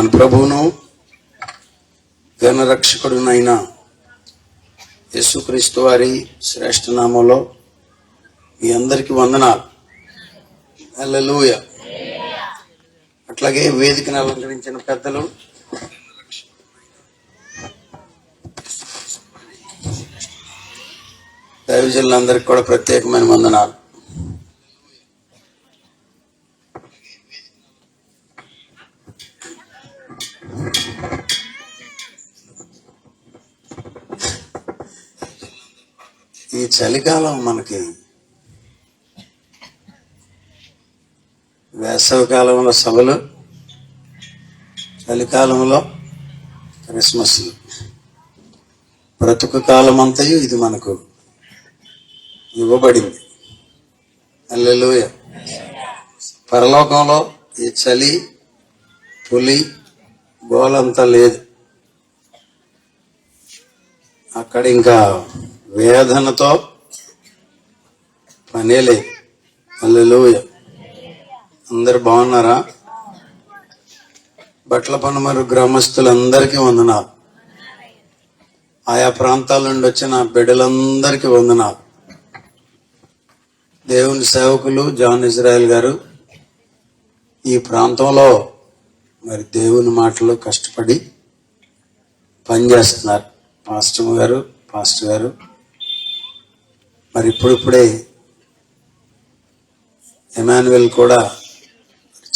మన ప్రభువును గణరక్షకుడునైన యేసుక్రీస్తు వారి శ్రేష్ఠ నామంలో మీ అందరికీ వందనాలు. హల్లెలూయా. అట్లాగే వేదికను అలంకరించిన పెద్దలు, దైవజనులందరికీ కూడా ప్రత్యేకమైన వందనాలు. ఈ చలికాలం మనకి వేసవి కాలంలో సభలు, చలికాలంలో క్రిస్మస్లు, బ్రతుకు కాలం అంతయు ఇది మనకు ఇవ్వబడింది. హల్లెలూయా. పరలోకంలో ఈ చలి పులి గోలంతా లేదు. అక్కడ ఇంకా వేదనతో పనే లేదు. హల్లెలూయా. అందరు బాగున్నారా? బట్ల పనమరు గ్రామస్తులందరికీ వందనాలు. ఆయా ప్రాంతాల నుండి వచ్చిన బిడ్డలందరికీ వందనాలు. దేవుని సేవకులు జాన్ ఇజ్రాయెల్ గారు ఈ ప్రాంతంలో మరి దేవుని మాటలు కష్టపడి పనిచేస్తున్నారు. పాస్టర్ గారు మరి ఇప్పుడిప్పుడే ఎమాన్యుయల్ కూడా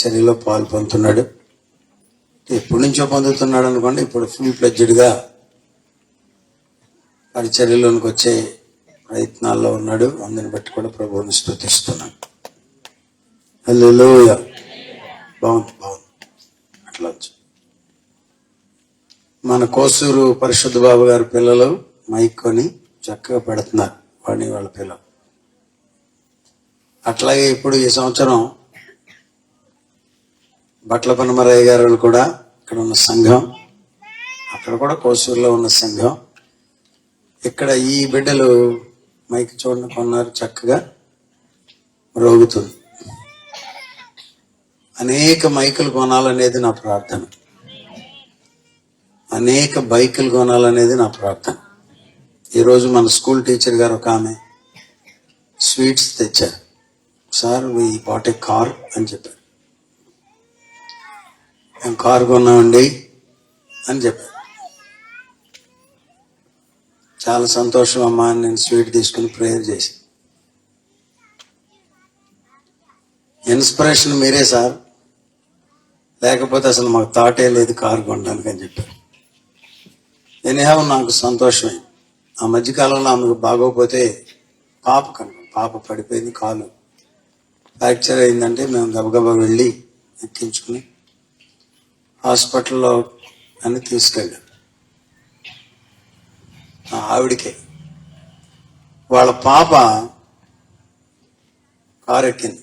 చర్యలో పాలు పొందుతున్నాడు. ఎప్పటి నుంచో పొందుతున్నాడు అనుకోండి, ఇప్పుడు ఫుల్ ఫ్లెడ్జ్డ్గా పరిచర్యలోనికి వచ్చే ప్రయత్నాల్లో ఉన్నాడు. అందుని బట్టి కూడా ప్రభువుని స్తుతిస్తున్నాను. హల్లెలూయా. బాగుంది. అట్లా మన కోసూరు పరిశుద్ధ బాబు గారి పిల్లలు మైక్ కొని చక్కగా పెడుతున్నారు, వాళ్ళ పిల్లలు. అట్లాగే ఇప్పుడు ఈ సంవత్సరం బట్ల పనమరయ్య గారు కూడా ఇక్కడ ఉన్న సంఘం, అక్కడ కూడా కోసూరులో ఉన్న సంఘం, ఇక్కడ ఈ బిడ్డలు మైక్ చూడండి కొన్నారు, చక్కగా రోగుతుంది. అనేక మైకులు కొనాలనేది నా ప్రార్థన, అనేక బైకులు కొనాలనేది నా ప్రార్థన. ఈరోజు మన స్కూల్ టీచర్ గారు ఒక ఆమె స్వీట్స్ తెచ్చారు. Sir we bought a car అని చెప్పారు. మేము కారు కొన్నామండి అని చెప్పారు. చాలా సంతోషం అమ్మా అని నేను స్వీట్ తీసుకుని ప్రేయర్ చేసి, ఇన్స్పిరేషన్ మీరే సార్, లేకపోతే అసలు మాకు థాటే లేదు కారు కొనడానికి అని చెప్పారు. ఎనీహౌ నాకు సంతోషమైంది. ఆ మధ్యకాలంలో ఆమెకు బాగోపోతే పాప పడిపోయింది, కాలు ఫ్రాక్చర్ అయిందంటే మేము గబగబా వెళ్ళి ఎక్కించుకుని హాస్పిటల్లో అని తీసుకెళ్ళాం. ఆవిడికే వాళ్ళ పాప కారు ఎక్కింది.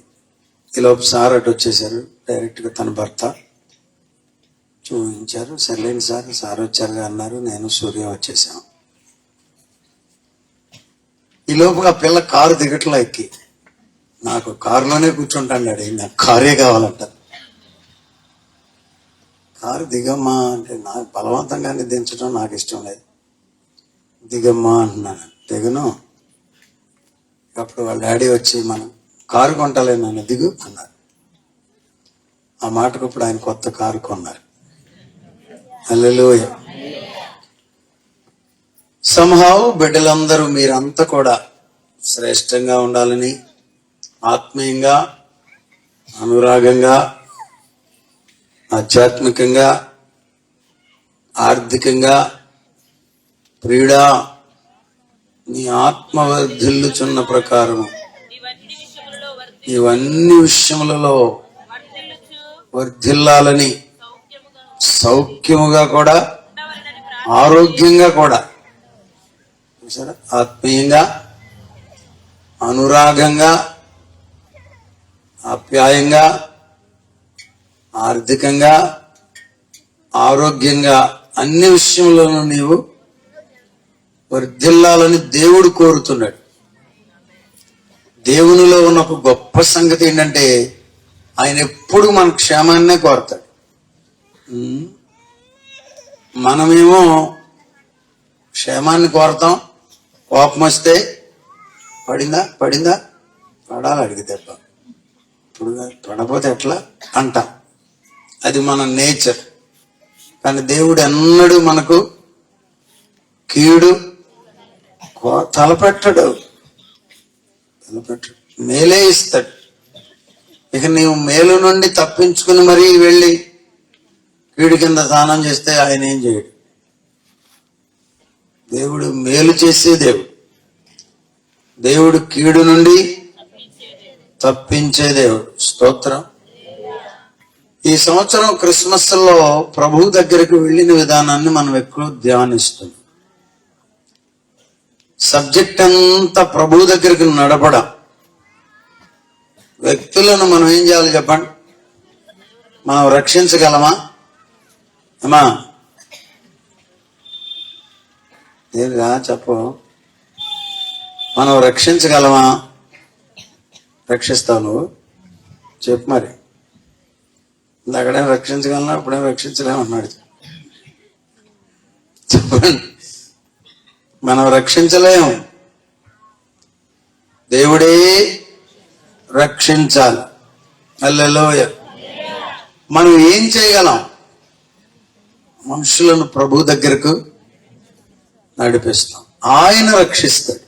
ఈలోపు సార్ అటు వచ్చేసారు, డైరెక్ట్గా తన భర్త చూపించారు. సర్లేండి సార్ వచ్చారుగా అన్నారు. నేను సూర్య వచ్చేసాం. ఈ లోపు ఆ పిల్ల కారు దిగట్లో ఎక్కి, నాకు కారులోనే కూర్చుంటాను డాడీ, నాకు కారే కావాలంట. కారు దిగమ్మా అంటే నాకు బలవంతంగానే దించడం నాకు ఇష్టం లేదు. దిగమ్మా అంటున్నాను. దిగను. అప్పుడు వాళ్ళ డాడీ వచ్చి, మనం కారు కొంటాలే నన్ను దిగు అన్నారు. ఆ మాటకు ఇప్పుడు ఆయన కొత్త కారు కొన్నారు. హల్లెలూయా. సంహౌ బిడ్డలందరూ మీరంతా కూడా శ్రేష్టంగా ఉండాలని, ఆత్మీయంగా, అనురాగంగా, ఆధ్యాత్మికంగా, ఆర్థికంగా, ప్రియుడా నీ ఆత్మ వర్ధిల్లుచున్న ప్రకారం ఇవన్నీ విషయములలో వర్ధిల్లాలని, సౌఖ్యముగా కూడా, ఆరోగ్యంగా కూడా, ఆత్మీయంగా, అనురాగంగా, ఆప్యాయంగా, ఆర్థికంగా, ఆరోగ్యంగా అన్ని విషయంలోనూ నీవు వర్ధిల్లాలని దేవుడు కోరుతున్నాడు. దేవునిలో ఉన్న ఒక గొప్ప సంగతి ఏంటంటే ఆయన ఎప్పుడు మన క్షేమాన్నే కోరతాడు. మనమేమో క్షేమాన్ని కోరతాం, కోపం వస్తే పడిందా పడాలి అడిగి దెబ్బ, ఇప్పుడు పడపోతే ఎట్లా అంటాం. అది మన నేచర్. కానీ దేవుడు ఎన్నడూ మనకు కీడు తలపెట్టడు, మేలే ఇస్తాడు. ఇక నీవు మేలు నుండి తప్పించుకుని మరీ వెళ్ళి కీడు కింద స్నానం చేస్తే ఆయన ఏం చేయడు. దేవుడు మేలు చేసే దేవుడు కీడు నుండి తప్పించే దేవుడు. స్తోత్రం. ఈ సంవత్సరం క్రిస్మస్ లో ప్రభు దగ్గరికి వెళ్ళిన విధానాన్ని మనం ఎక్కువ ధ్యానిస్తున్నాం. సబ్జెక్ట్ అంతా ప్రభు దగ్గరికి నడపడం. వ్యక్తులను మనం ఏం చేయాలి చెప్పండి? మనం రక్షించగలమా? అమ్మా నేరుగా చెప్పు, మనం రక్షించగలమా? రక్షిస్తావు నువ్వు? చెప్పు మరి. అక్కడే రక్షించగలనా, అప్పుడే రక్షించలేమన్నాడు. చెప్పండి. మనం రక్షించలేము, దేవుడే రక్షించాలి. హల్లెలూయా. మనం ఏం చేయగలం? మనుషులను ప్రభు దగ్గరకు నడిపిస్తాం, ఆయన రక్షిస్తాడు.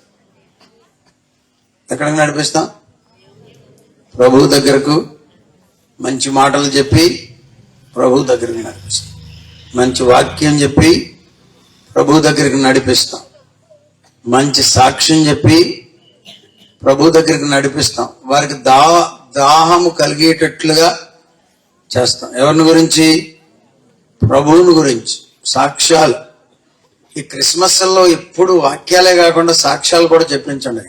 ఎక్కడికి నడిపిస్తాం? ప్రభు దగ్గరకు. మంచి మాటలు చెప్పి ప్రభు దగ్గరికి నడిపిస్తాం, మంచి వాక్యం చెప్పి ప్రభు దగ్గరికి నడిపిస్తాం, మంచి సాక్ష్యం చెప్పి ప్రభు దగ్గరికి నడిపిస్తాం. వారికి దాహము కలిగేటట్లుగా చేస్తాం. ఎవరిని గురించి? ప్రభువుని గురించి. సాక్ష్యాలు. ఈ క్రిస్మస్ లో ఎప్పుడు వాక్యాలే కాకుండా సాక్ష్యాలు కూడా చెప్పించండి.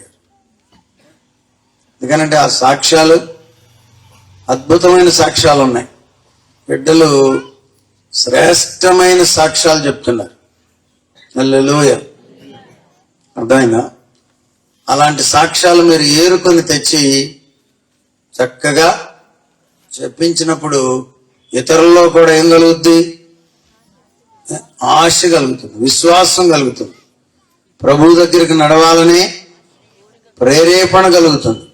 ఎందుకంటే ఆ సాక్ష్యాలు అద్భుతమైన సాక్ష్యాలు ఉన్నాయి. బిడ్డలు శ్రేష్టమైన సాక్ష్యాలు చెప్తున్నారు. హల్లెలూయా. అర్థమైందా? అలాంటి సాక్ష్యాలు మీరు ఏరుకొని తెచ్చి చక్కగా చెప్పించినప్పుడు ఇతరుల్లో కూడా ఏం కలుగుద్ది? ఆశ కలుగుతుంది, విశ్వాసం కలుగుతుంది, ప్రభు దగ్గరికి నడవాలనే ప్రేరేపణ కలుగుతుంది.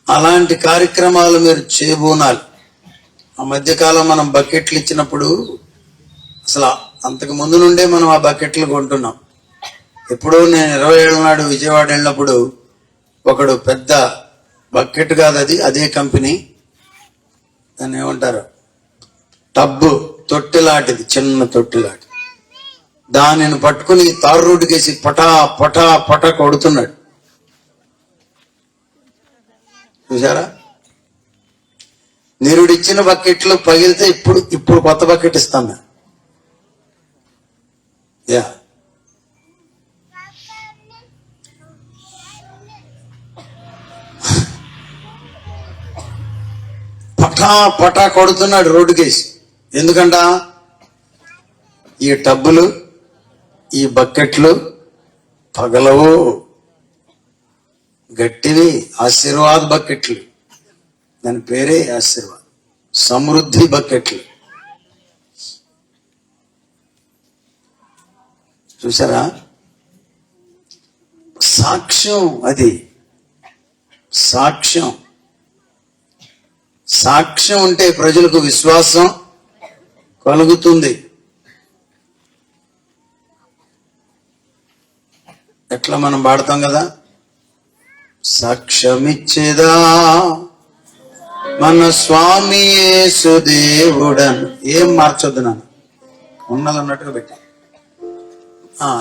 అలాంటి కార్యక్రమాలు మీరు చేయబోనాలి. ఆ మధ్యకాలం మనం బకెట్లు ఇచ్చినప్పుడు, అసలు అంతకు ముందు నుండే మనం ఆ బకెట్లు కొంటున్నాం. ఎప్పుడో నేను 20 ఏళ్ళ నాడు విజయవాడ వెళ్ళినప్పుడు ఒకడు పెద్ద బకెట్ కాదు, అదే కంపెనీ, దాన్ని ఏమంటారు, టబ్బు, తొట్టెలాంటిది, చిన్న తొట్టెలాంటిది. దానిని పట్టుకుని తారు రోడ్డుకేసి పటా పటా పటా కొడుతున్నాడు. చూసారా? నిరుడిచ్చిన బకెట్లు పగిలితే ఇప్పుడు కొత్త బకెట్ ఇస్తాం మేము. యా, పటా పటా కొడుతున్నాడు రోడ్డుకేసి. ఎందుకంట? ఈ టబ్బులు, ఈ బకెట్లు పగలవు, గట్టివి, ఆశీర్వాద్ బకెట్లు. దాని పేరే ఆశీర్వాద్, సమృద్ధి బకెట్లు. చూసారా? సాక్ష్యం. అది సాక్ష్యం. సాక్ష్యం ఉంటే ప్రజలకు విశ్వాసం కలుగుతుంది. ఎట్లా మనం పాడతాం కదా, సాక్ష్యమిచ్చేదా మన స్వామి యేసు దేవుడన్. ఏం మార్చొద్దు, నాన్న ఉన్నది ఉన్నట్టుగా పెట్టా.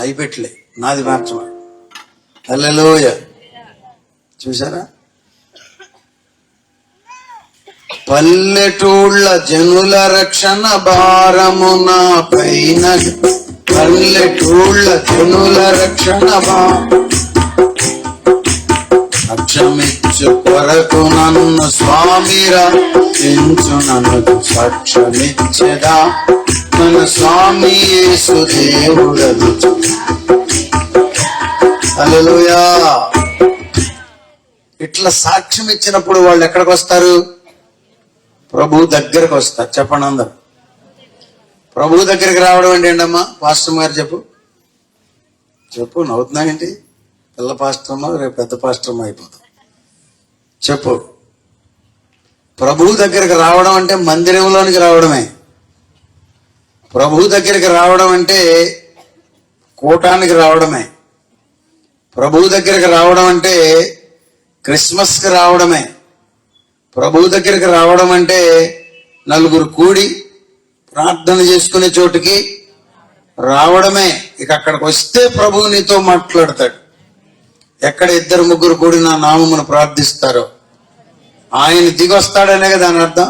అయి పెట్టలే, నాది మార్చమా. హల్లెలూయా. చూసారా? పల్లెటూళ్ళ జనుల రక్షణ భారమున పైన, పల్లెటూళ్ళ జనుల రక్షణ సాక్ష్యమిచ్చు కొరకు నన్ను స్వామిరా ఎంచు, నన్ను సాక్ష్యమిచ్చేదా మన స్వామి యేసు దేవుడను. హల్లెలూయా. ఇట్లా సాక్ష్యం ఇచ్చినప్పుడు వాళ్ళు ఎక్కడికి వస్తారు? ప్రభు దగ్గరకు వస్తారు. చెప్పండి అందరు. ప్రభు దగ్గరికి రావడం అంటే ఏంటమ్మా? పాస్టర్ గారు చెప్పు చెప్పు. నవ్వుతున్నాయండి. పిల్ల పాస్టర్మా రేపు పెద్ద పాస్టర్మా అయిపోతాం. చెప్పు. ప్రభు దగ్గరికి రావడం అంటే మందిరంలోనికి రావడమే. ప్రభు దగ్గరికి రావడం అంటే కూటానికి రావడమే. ప్రభు దగ్గరికి రావడం అంటే క్రిస్మస్కి రావడమే. ప్రభు దగ్గరికి రావడం అంటే నలుగురు కూడి ప్రార్థన చేసుకునే చోటుకి రావడమే. ఇక అక్కడికి వస్తే ప్రభువు నీతో మాట్లాడతాడు. ఎక్కడ ఇద్దరు ముగ్గురు కూడి నా నామమును ప్రార్థిస్తారో ఆయన దిగొస్తాడనే కదా దాని అర్థం.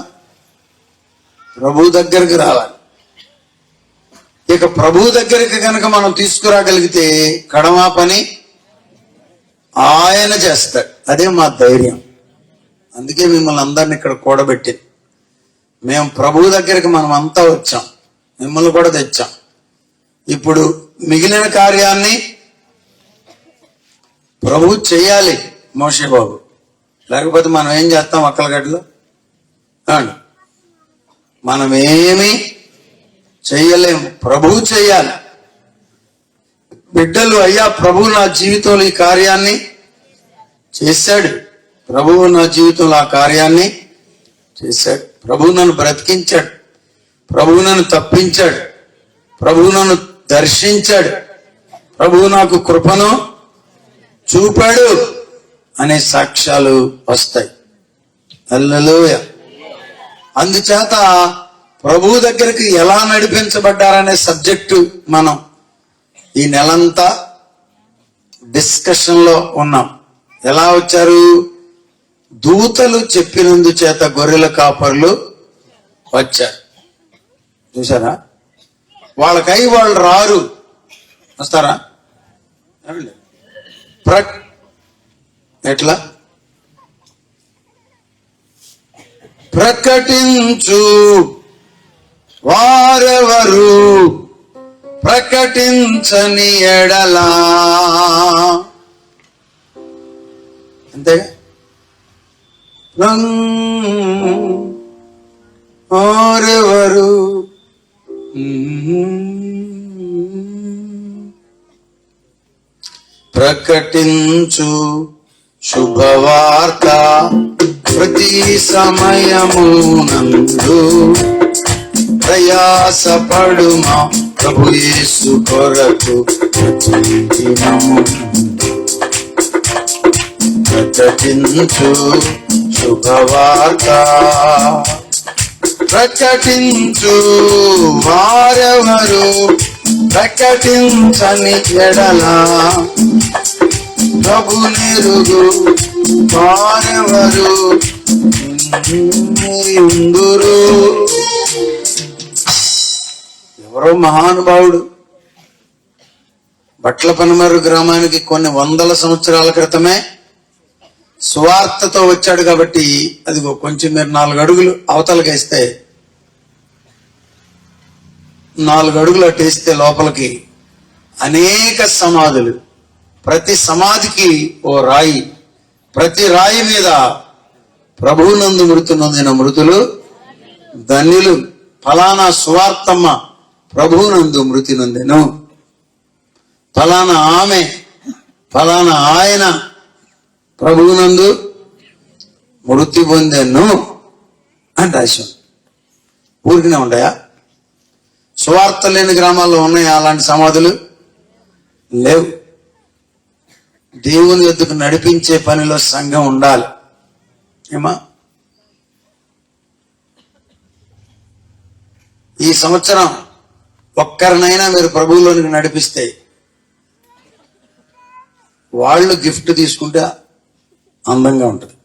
ప్రభు దగ్గరికి రావాలి. ఇక ప్రభు దగ్గరికి కనుక మనం తీసుకురాగలిగితే కడమా పని ఆయన చేస్తాడు. అదే మా ధైర్యం. అందుకే మిమ్మల్ని అందరిని ఇక్కడ కూడబెట్టింది. మేము ప్రభు దగ్గరికి మనం అంతా వచ్చాం, మిమ్మల్ని కూడా తెచ్చాం. ఇప్పుడు మిగిలిన కార్యాన్ని ప్రభు చెయ్యాలి మోషే బాబు. లేకపోతే మనం ఏం చేస్తాం అక్కలగడ్డలో? మనం ఏమీ చెయ్యలేము. ప్రభువు చెయ్యాలి. బిడ్డలు అయ్యా ప్రభు నా జీవితంలో ఈ కార్యాన్ని చేశాడు, ప్రభువు నా జీవితంలో ఆ కార్యాన్ని చేశాడు, ప్రభువు నన్ను బ్రతికించాడు, ప్రభువు నన్ను తప్పించాడు, ప్రభువు నన్ను దర్శించాడు, ప్రభువు నాకు కృపను చూపాడు అనే సాక్ష్యాలు వస్తాయి. హల్లెలూయా. అందుచేత ప్రభు దగ్గరికి ఎలా నడిపించబడ్డారనే సబ్జెక్టు మనం ఈ నెలంతా డిస్కషన్ లో ఉన్నాం. ఎలా వచ్చారు? దూతలు చెప్పినందు చేత గొర్రెల కాపర్లు వచ్చారు. చూసారా? వాళ్ళకై వాళ్ళు రారు. వస్తారా? ఎట్లా? ప్రకటించు వారెవరు ప్రకటించని ఎడలా. అంతేగా? వారెవరు ప్రకటించు శుభవార్త ప్రతి సమయమునందు ప్రయాసపడుమా ప్రభు యేసు కొరకు ప్రకటించు శుభవార్త. ప్రకటించు వారెవరు ప్రకటించని ఎడలా ప్రభు నెరుగు వారెవరు ఉందురు. ఎవరో మహానుభావుడు బట్ల పనమరు గ్రామానికి కొన్ని వందల సంవత్సరాల క్రితమే సువార్తతో వచ్చాడు. కాబట్టి అది కొంచెం మీరు 4 అడుగులు అవతలకేస్తే 4 అడుగులు అట్టేస్తే లోపలికి అనేక సమాధులు, ప్రతి సమాధికి ఓ రాయి, ప్రతి రాయి మీద ప్రభువునందు మృతి నొందిన మృతులు ధన్యులు, ఫలానా సువార్తమ్మ ప్రభువునందు మృతి నొందెను, ఫలానా ఆమె ఫలానా ఆయన ప్రభువునందు మృతి పొందెను అని రాసి ఊరికినే ఉంటాయా? సువార్త లేని గ్రామాల్లో ఉన్నాయా అలాంటి సమాధులు? లేవు. దేవుని యొద్దకు నడిపించే పనిలో సంఘం ఉండాలి. ఏమా? ఈ సంవత్సరం ఒక్కరినైనా మీరు ప్రభువులోనికి నడిపిస్తే వాళ్ళు గిఫ్ట్ తీసుకుంటే అందంగా ఉంటుంది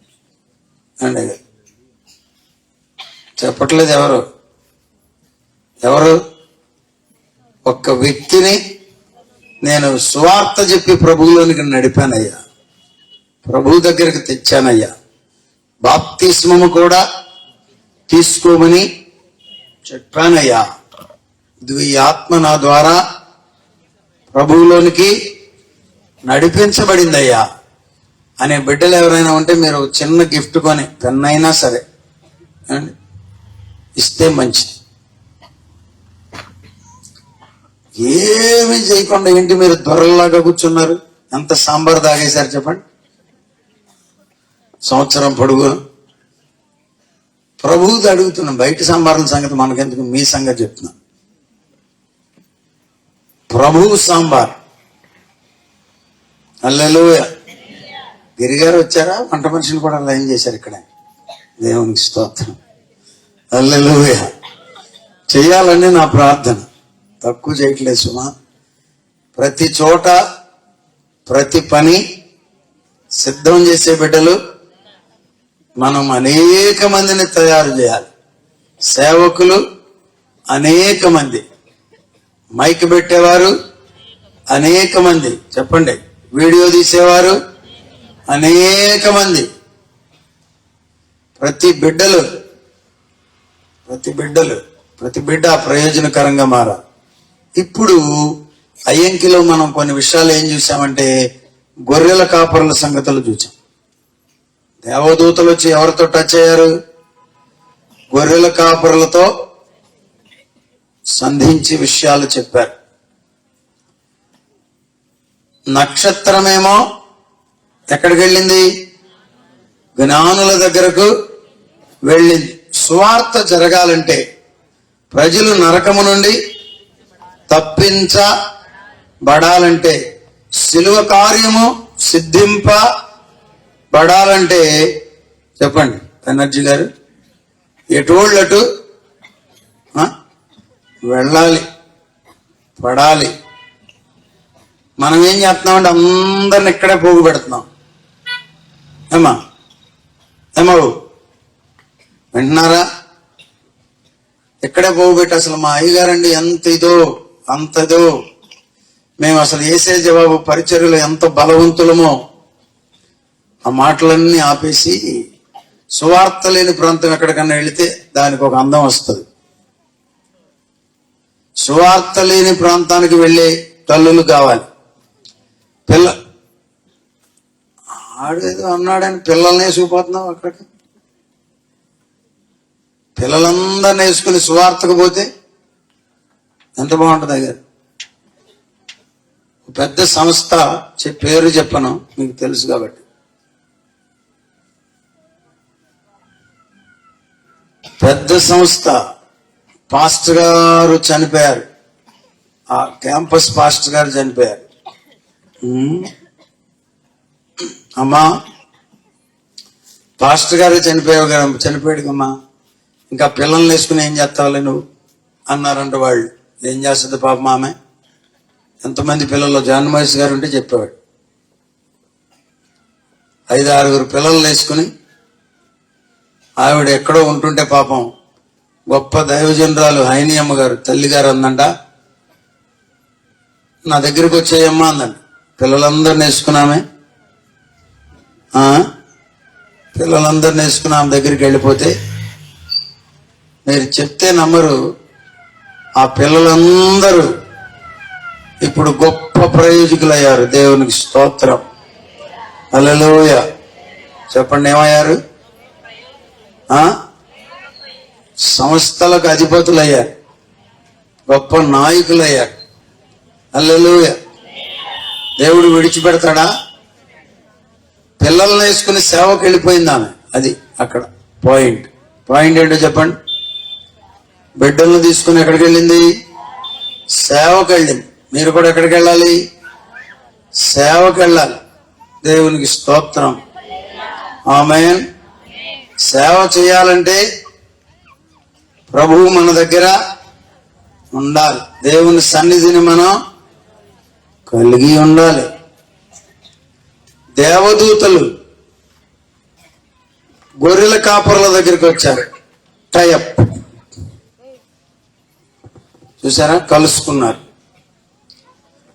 అండి. చెప్పట్లేదు ఎవరు ఒక్క వ్యక్తిని నేను సువార్త చెప్పి ప్రభువులోనికి నడిపానయ్యా, ప్రభు దగ్గరికి తెచ్చానయ్యా, బాప్తిస్మము కూడా తీసుకోమని చెప్పానయ్యా, ఈ ఆత్మ నా ద్వారా ప్రభువులోనికి నడిపించబడిందయ్యా అనే బిడ్డలు ఎవరైనా ఉంటే మీరు చిన్న గిఫ్ట్ కొని పెన్ అయినా సరే ఇస్తే మంచిది. ఏమీ చేయకుండా ఏంటి మీరు దొరల్లాగా కూర్చున్నారు? ఎంత సాంబార్ తాగేశారు చెప్పండి సంవత్సరం పొడుగు. ప్రభువుది అడుగుతున్నాం, బయట సాంబార్ల సంగతి మనకెందుకు, మీ సంగతి చెప్తున్నాం. ప్రభువు సాంబార్. హల్లెలూయా. గిరిగారు వచ్చారా? వంట మనిషిని కూడా లైన్ చేశారు ఇక్కడ. దేవునికి స్తోత్రం. హల్లెలూయా. చేయాలని నా ప్రార్థన. తక్కువ చేయట్లేదు సుమా. ప్రతి చోట ప్రతి పని సిద్ధం చేసే బిడ్డలు మనం అనేక మందిని తయారు చేయాలి. సేవకులు అనేక మంది, మైక్ పెట్టేవారు అనేక మంది, చెప్పండి, వీడియో తీసేవారు అనేక మంది. ప్రతి బిడ్డ ప్రయోజనకరంగా మారాలి. ఇప్పుడు అయ్యంకిలో మనం కొన్ని విషయాలు ఏం చూసామంటే గొర్రెల కాపరుల సంగతులు చూసాం. దేవదూతలు వచ్చి ఎవరితో టచ్ అయ్యారు? గొర్రెల కాపరులతో సంధించి విషయాలు చెప్పారు. నక్షత్రమేమో ఎక్కడికి వెళ్ళింది? జ్ఞానుల దగ్గరకు వెళ్ళింది. సువార్త జరగాలంటే, ప్రజలు నరకము నుండి తప్పించబడాలంటే, శిలువ కార్యము సిద్ధింపబడాలంటే, చెప్పండి బెనర్జీ గారు, ఎటోళ్ళటు వెళ్ళాలి, పడాలి. మనం ఏం చేస్తున్నామంటే అందరిని ఇక్కడే పోగు పెడుతున్నాం. ఏమా వింటున్నారా? ఇక్కడే పోగు పెట్టి అసలు మా అయ్యగారండి ఎంత ఇదో అంతదో, మేము అసలు వేసే జవాబు పరిచర్యలు ఎంత బలవంతులమో, ఆ మాటలన్నీ ఆపేసి సువార్త లేని ప్రాంతం ఎక్కడికన్నా వెళితే దానికి ఒక అందం వస్తుంది. సువార్త లేని ప్రాంతానికి వెళ్ళే తల్లులు కావాలి. ఆడేదో అన్నాడని పిల్లల్ని వేసుకుపోతున్నావు అక్కడికి. పిల్లలందరినీ వేసుకుని సువార్తకు పోతే ఎంత బాగుంటుంది అయ్యారు. పెద్ద సంస్థ పేరు చెప్పను, మీకు తెలుసు కాబట్టి. పెద్ద సంస్థ, పాస్టర్ గారు చనిపోయారు, ఆ క్యాంపస్ పాస్టర్ గారు చనిపోయారు. అమ్మా పాస్టర్ గారు చనిపోయాడు కమ్మా, ఇంకా పిల్లల్ని వేసుకుని ఏం చేస్తావులే నువ్వు అన్నారంట వాళ్ళు. ఏం చేస్తుంది పాపం ఆమె? ఎంతమంది పిల్లలు? జాన్ మహేష్ గారు ఉంటే చెప్పేవాడు. 5-6 పిల్లల్ని వేసుకుని ఆవిడ ఎక్కడో ఉంటుంటే పాపం గొప్ప దైవజనురాలు హైనియమ్మ గారు తల్లి గారు అందంట, నా దగ్గరికి వచ్చేయమ్మా అందండి. పిల్లలందరిని వేసుకున్నామే, పిల్లలందరిని వేసుకుని ఆమె దగ్గరికి వెళ్ళిపోతే, మీరు చెప్తే నమ్మరు, ఆ పిల్లలందరూ ఇప్పుడు గొప్ప ప్రయోజకులయ్యారు. దేవునికి స్తోత్రం. హల్లెలూయా. చెప్పండి, ఏమయ్యారు? సంస్థలకు అధిపతులయ్యారు, గొప్ప నాయకులయ్యారు. హల్లెలూయా. దేవుడు విడిచిపెడతాడా? పిల్లల్ని వేసుకుని సేవకు వెళ్ళిపోయింది ఆమె. అది అక్కడ పాయింట్ ఏంటో చెప్పండి. బిడ్డలను తీసుకుని ఎక్కడికి వెళ్ళింది? సేవకు వెళ్ళింది. మీరు కూడా ఎక్కడికి వెళ్ళాలి? సేవకు వెళ్ళాలి. దేవునికి స్తోత్రం. ఆమేన్. సేవ చేయాలంటే ప్రభువు మన దగ్గర ఉండాలి. దేవుని సన్నిధిని మనం కలిగి ఉండాలి. దేవదూతలు గొర్రెల కాపరుల దగ్గరికి వచ్చారు. టైఅప్ చూసారా? కలుసుకున్నారు.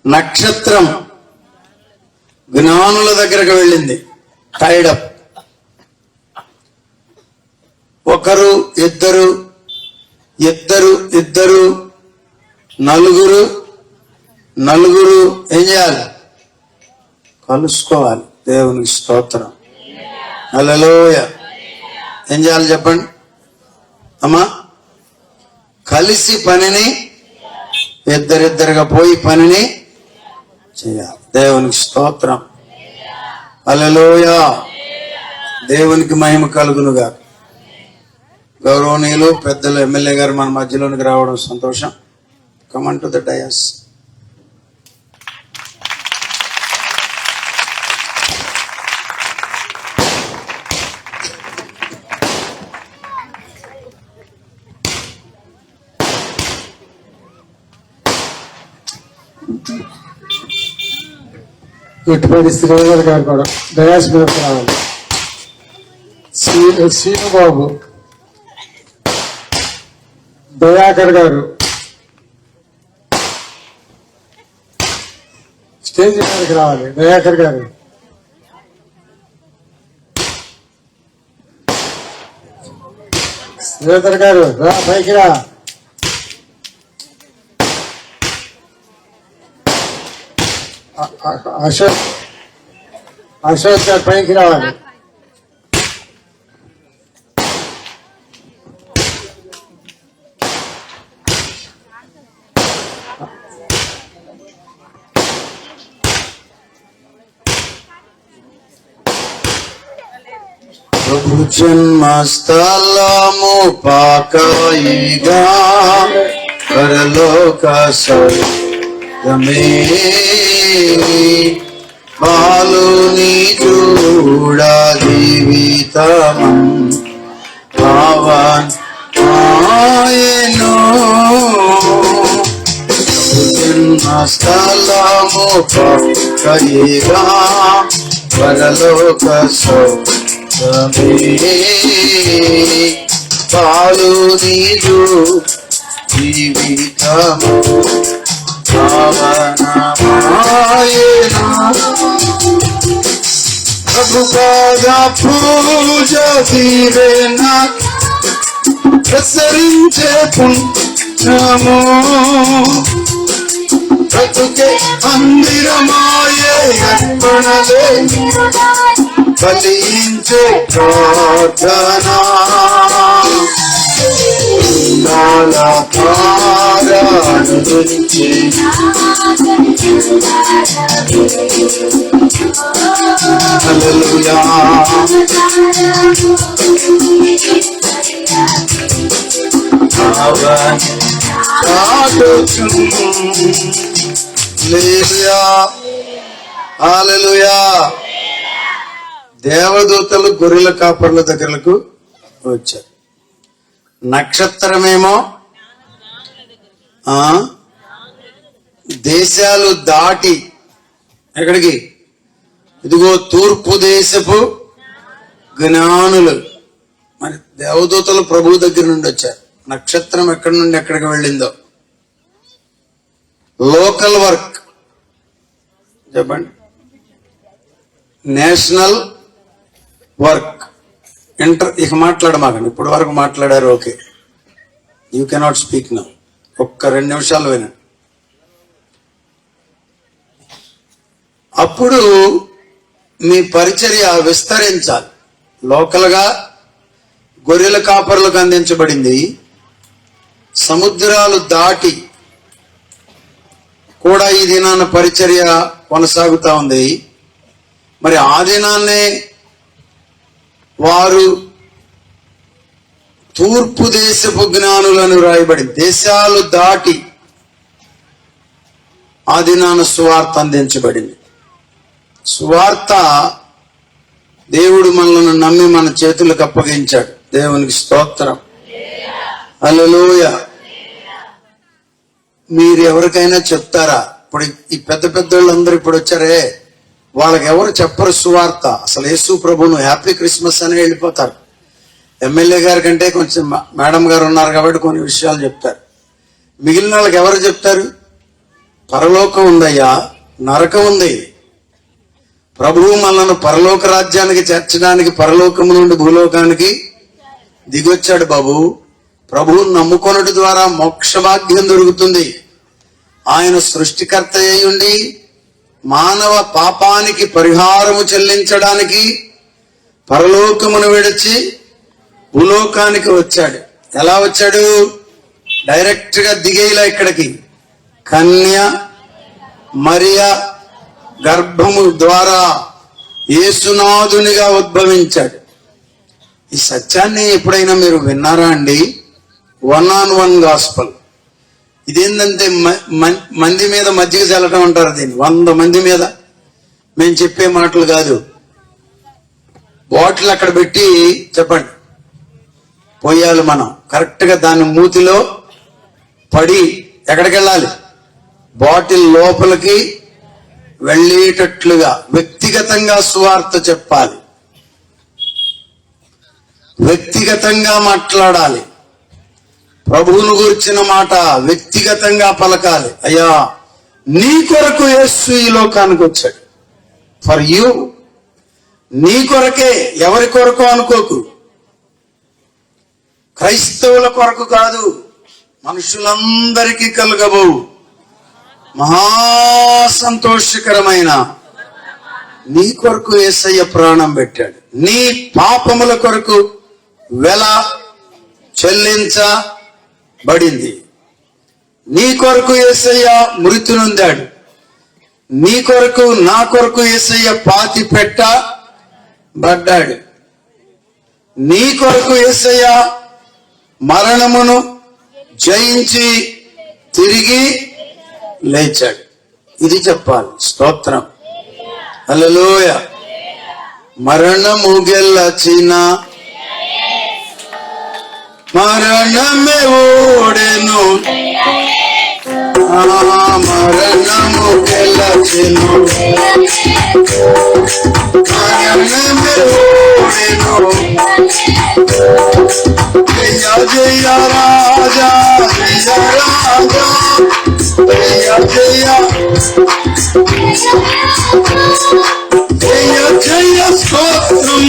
నక్షత్రం జ్ఞానుల దగ్గరకు వెళ్ళింది. టైడప్. ఒకరు, ఇద్దరు, నలుగురు ఏం చేయాలి? కలుసుకోవాలి. దేవునికి స్తోత్రం. హల్లెలూయా. ఏం చేయాలి చెప్పండి అమ్మా? కలిసి పనిని, ఇద్దరిద్దరుగా పోయి పనిని చేయాలి. దేవునికి స్తోత్రం. హల్లెలూయా. దేవునికి మహిమ కలుగునుగా. గౌరవనీయులు పెద్దలు ఎమ్మెల్యే గారు మన మధ్యలోనికి రావడం సంతోషం. Come on to the. ఇటుపడి శ్రీధర్ గారు కూడా డయాస్ మీద రావాలి. శ్రీనుబాబు, దయాకర్ గారు స్టేజ్ మీదకి రావాలి. దయాకర్ గారు, శ్రీధర్ గారు రా, పైకి రా. అశోక్ గారు పైకి రావాలి. ప్రభు జన్మస్థలము పాకాయిగా పరలోక స్వర్గమే బాలుని చూడ జీవితమం పావన్ ఆయను. జన్మస్థలము పాకాయిగా పరలోక స్వర్గమే బాలుని చూడ జీవితము ప్రభు పాద పూజ దీవెన ప్రసరించే పుణ్యము బ్రతుకే మందిరమాయే అర్పణలే ఫలించే ప్రార్థన హల్లెలూయా. హల్లెలూయా. దేవదూతలు గొర్రెల కాపర్ల దగ్గరకు వచ్చారు. నక్షత్రమేమో దేశాలు దాటి ఎక్కడికి? ఇదిగో తూర్పు దేశపు జ్ఞానులు. మరి దేవదూతలు ప్రభు దగ్గర నుండి వచ్చారు. నక్షత్రం ఎక్కడి నుండి ఎక్కడికి వెళ్ళిందో. లోకల్ వర్క్ చెప్పండి, నేషనల్ వర్క్. ఇక మాట్లాడమాకండి. ఇప్పటి వరకు మాట్లాడారు, okay. You cannot speak now. ఒక్క 2 నిమిషాలు వినండి. అప్పుడు మీ పరిచర్య విస్తరించాలి. లోకల్ గా గొర్రెల కాపర్లకు అందించబడింది. సముద్రాలు దాటి కూడా ఈ దినాన పరిచర్య కొనసాగుతా ఉంది. మరి ఆ దినాన్నే వారు తూర్పు దేశపు జ్ఞానులను రాయబడింది. దేశాలు దాటి ఆ దినాన సువార్త అందించబడింది. సువార్త దేవుడు మనల్ని నమ్మి మన చేతులకు అప్పగించాడు. దేవునికి స్తోత్రం. హల్లెలూయా. మీరు ఎవరికైనా చెప్తారా? ఇప్పుడు ఈ పెద్ద పెద్దోళ్ళందరూ ఇప్పుడు వచ్చారే, వాళ్ళకి ఎవరు చెప్పరు సువార్త. అసలు యేసు ప్రభును హ్యాపీ క్రిస్మస్ అని వెళ్ళిపోతారు. ఎమ్మెల్యే గారి కంటే కొంచెం మేడం గారు ఉన్నారు కాబట్టి కొన్ని విషయాలు చెప్తారు. మిగిలిన వాళ్ళకి ఎవరు చెప్తారు? పరలోకం ఉందయ్యా, నరకం ఉంది. ప్రభువు మనల్ని పరలోక రాజ్యానికి చేర్చడానికి పరలోకము నుండి భూలోకానికి దిగొచ్చాడు బాబు. ప్రభువుని నమ్ముకొనుట ద్వారా మోక్ష భాగ్యం దొరుకుతుంది. ఆయన సృష్టికర్త అయి ఉండి మానవ పాపానికి పరిహారము చెల్లించడానికి పరలోకమును విడిచి భూలోకానికి వచ్చాడు. ఎలా వచ్చాడు? డైరెక్ట్ గా దిగేలా ఇక్కడికి కన్య మరియా గర్భము ద్వారా యేసునాథునిగా ఉద్భవించాడు. ఈ సత్యాన్ని ఎప్పుడైనా మీరు విన్నారా అండి? 1-on-1 gospel. ఇదేంటంటే మంది మీద మజ్జిగ చల్లటం అంటారు దీన్ని. 100 మంది మీద మేము చెప్పే మాటలు కాదు. బాటిల్ అక్కడ పెట్టి చెప్పండి, పోయాలి మనం. కరెక్ట్ గా దాని మూతిలో పడి ఎక్కడికి వెళ్ళాలి? బాటిల్ లోపలికి వెళ్ళేటట్లుగా వ్యక్తిగతంగా సువార్త చెప్పాలి, వ్యక్తిగతంగా మాట్లాడాలి. ప్రభువును గురించిన మాట వ్యక్తిగతంగా పలకాలి. అయ్యా, నీ కొరకు యేసు ఈ లోకానికి వచ్చాడు. ఫర్ యూ, నీ కొరకే. ఎవరి కొరకు అనుకోకు. క్రైస్తవుల కొరకు కాదు, మనుషులందరికీ కలగబో మహా సంతోషకరమైన నీ కొరకు యేసయ్య ప్రాణం పెట్టాడు. నీ పాపముల కొరకు వెల చెల్లించబడింది. నీ కొరకు యేసయ్య మృతి నొందాడు. నీ కొరకు, నా కొరకు యేసయ్య పాతి పెట్టబడ్డాడు. నీ కొరకు యేసయ్య మరణమును జయించి తిరిగి లేచాడు. ఇది చెప్పాలి. స్తోత్రం, హల్లెలూయా. మరణము గెలచిన మరణమే ఓడెను, మరణము గెలచెను, మరణమే ఓడెను. జయ జయ రాజా, జయ రాజా, జయ జయ జయ జయ స్తోత్రం,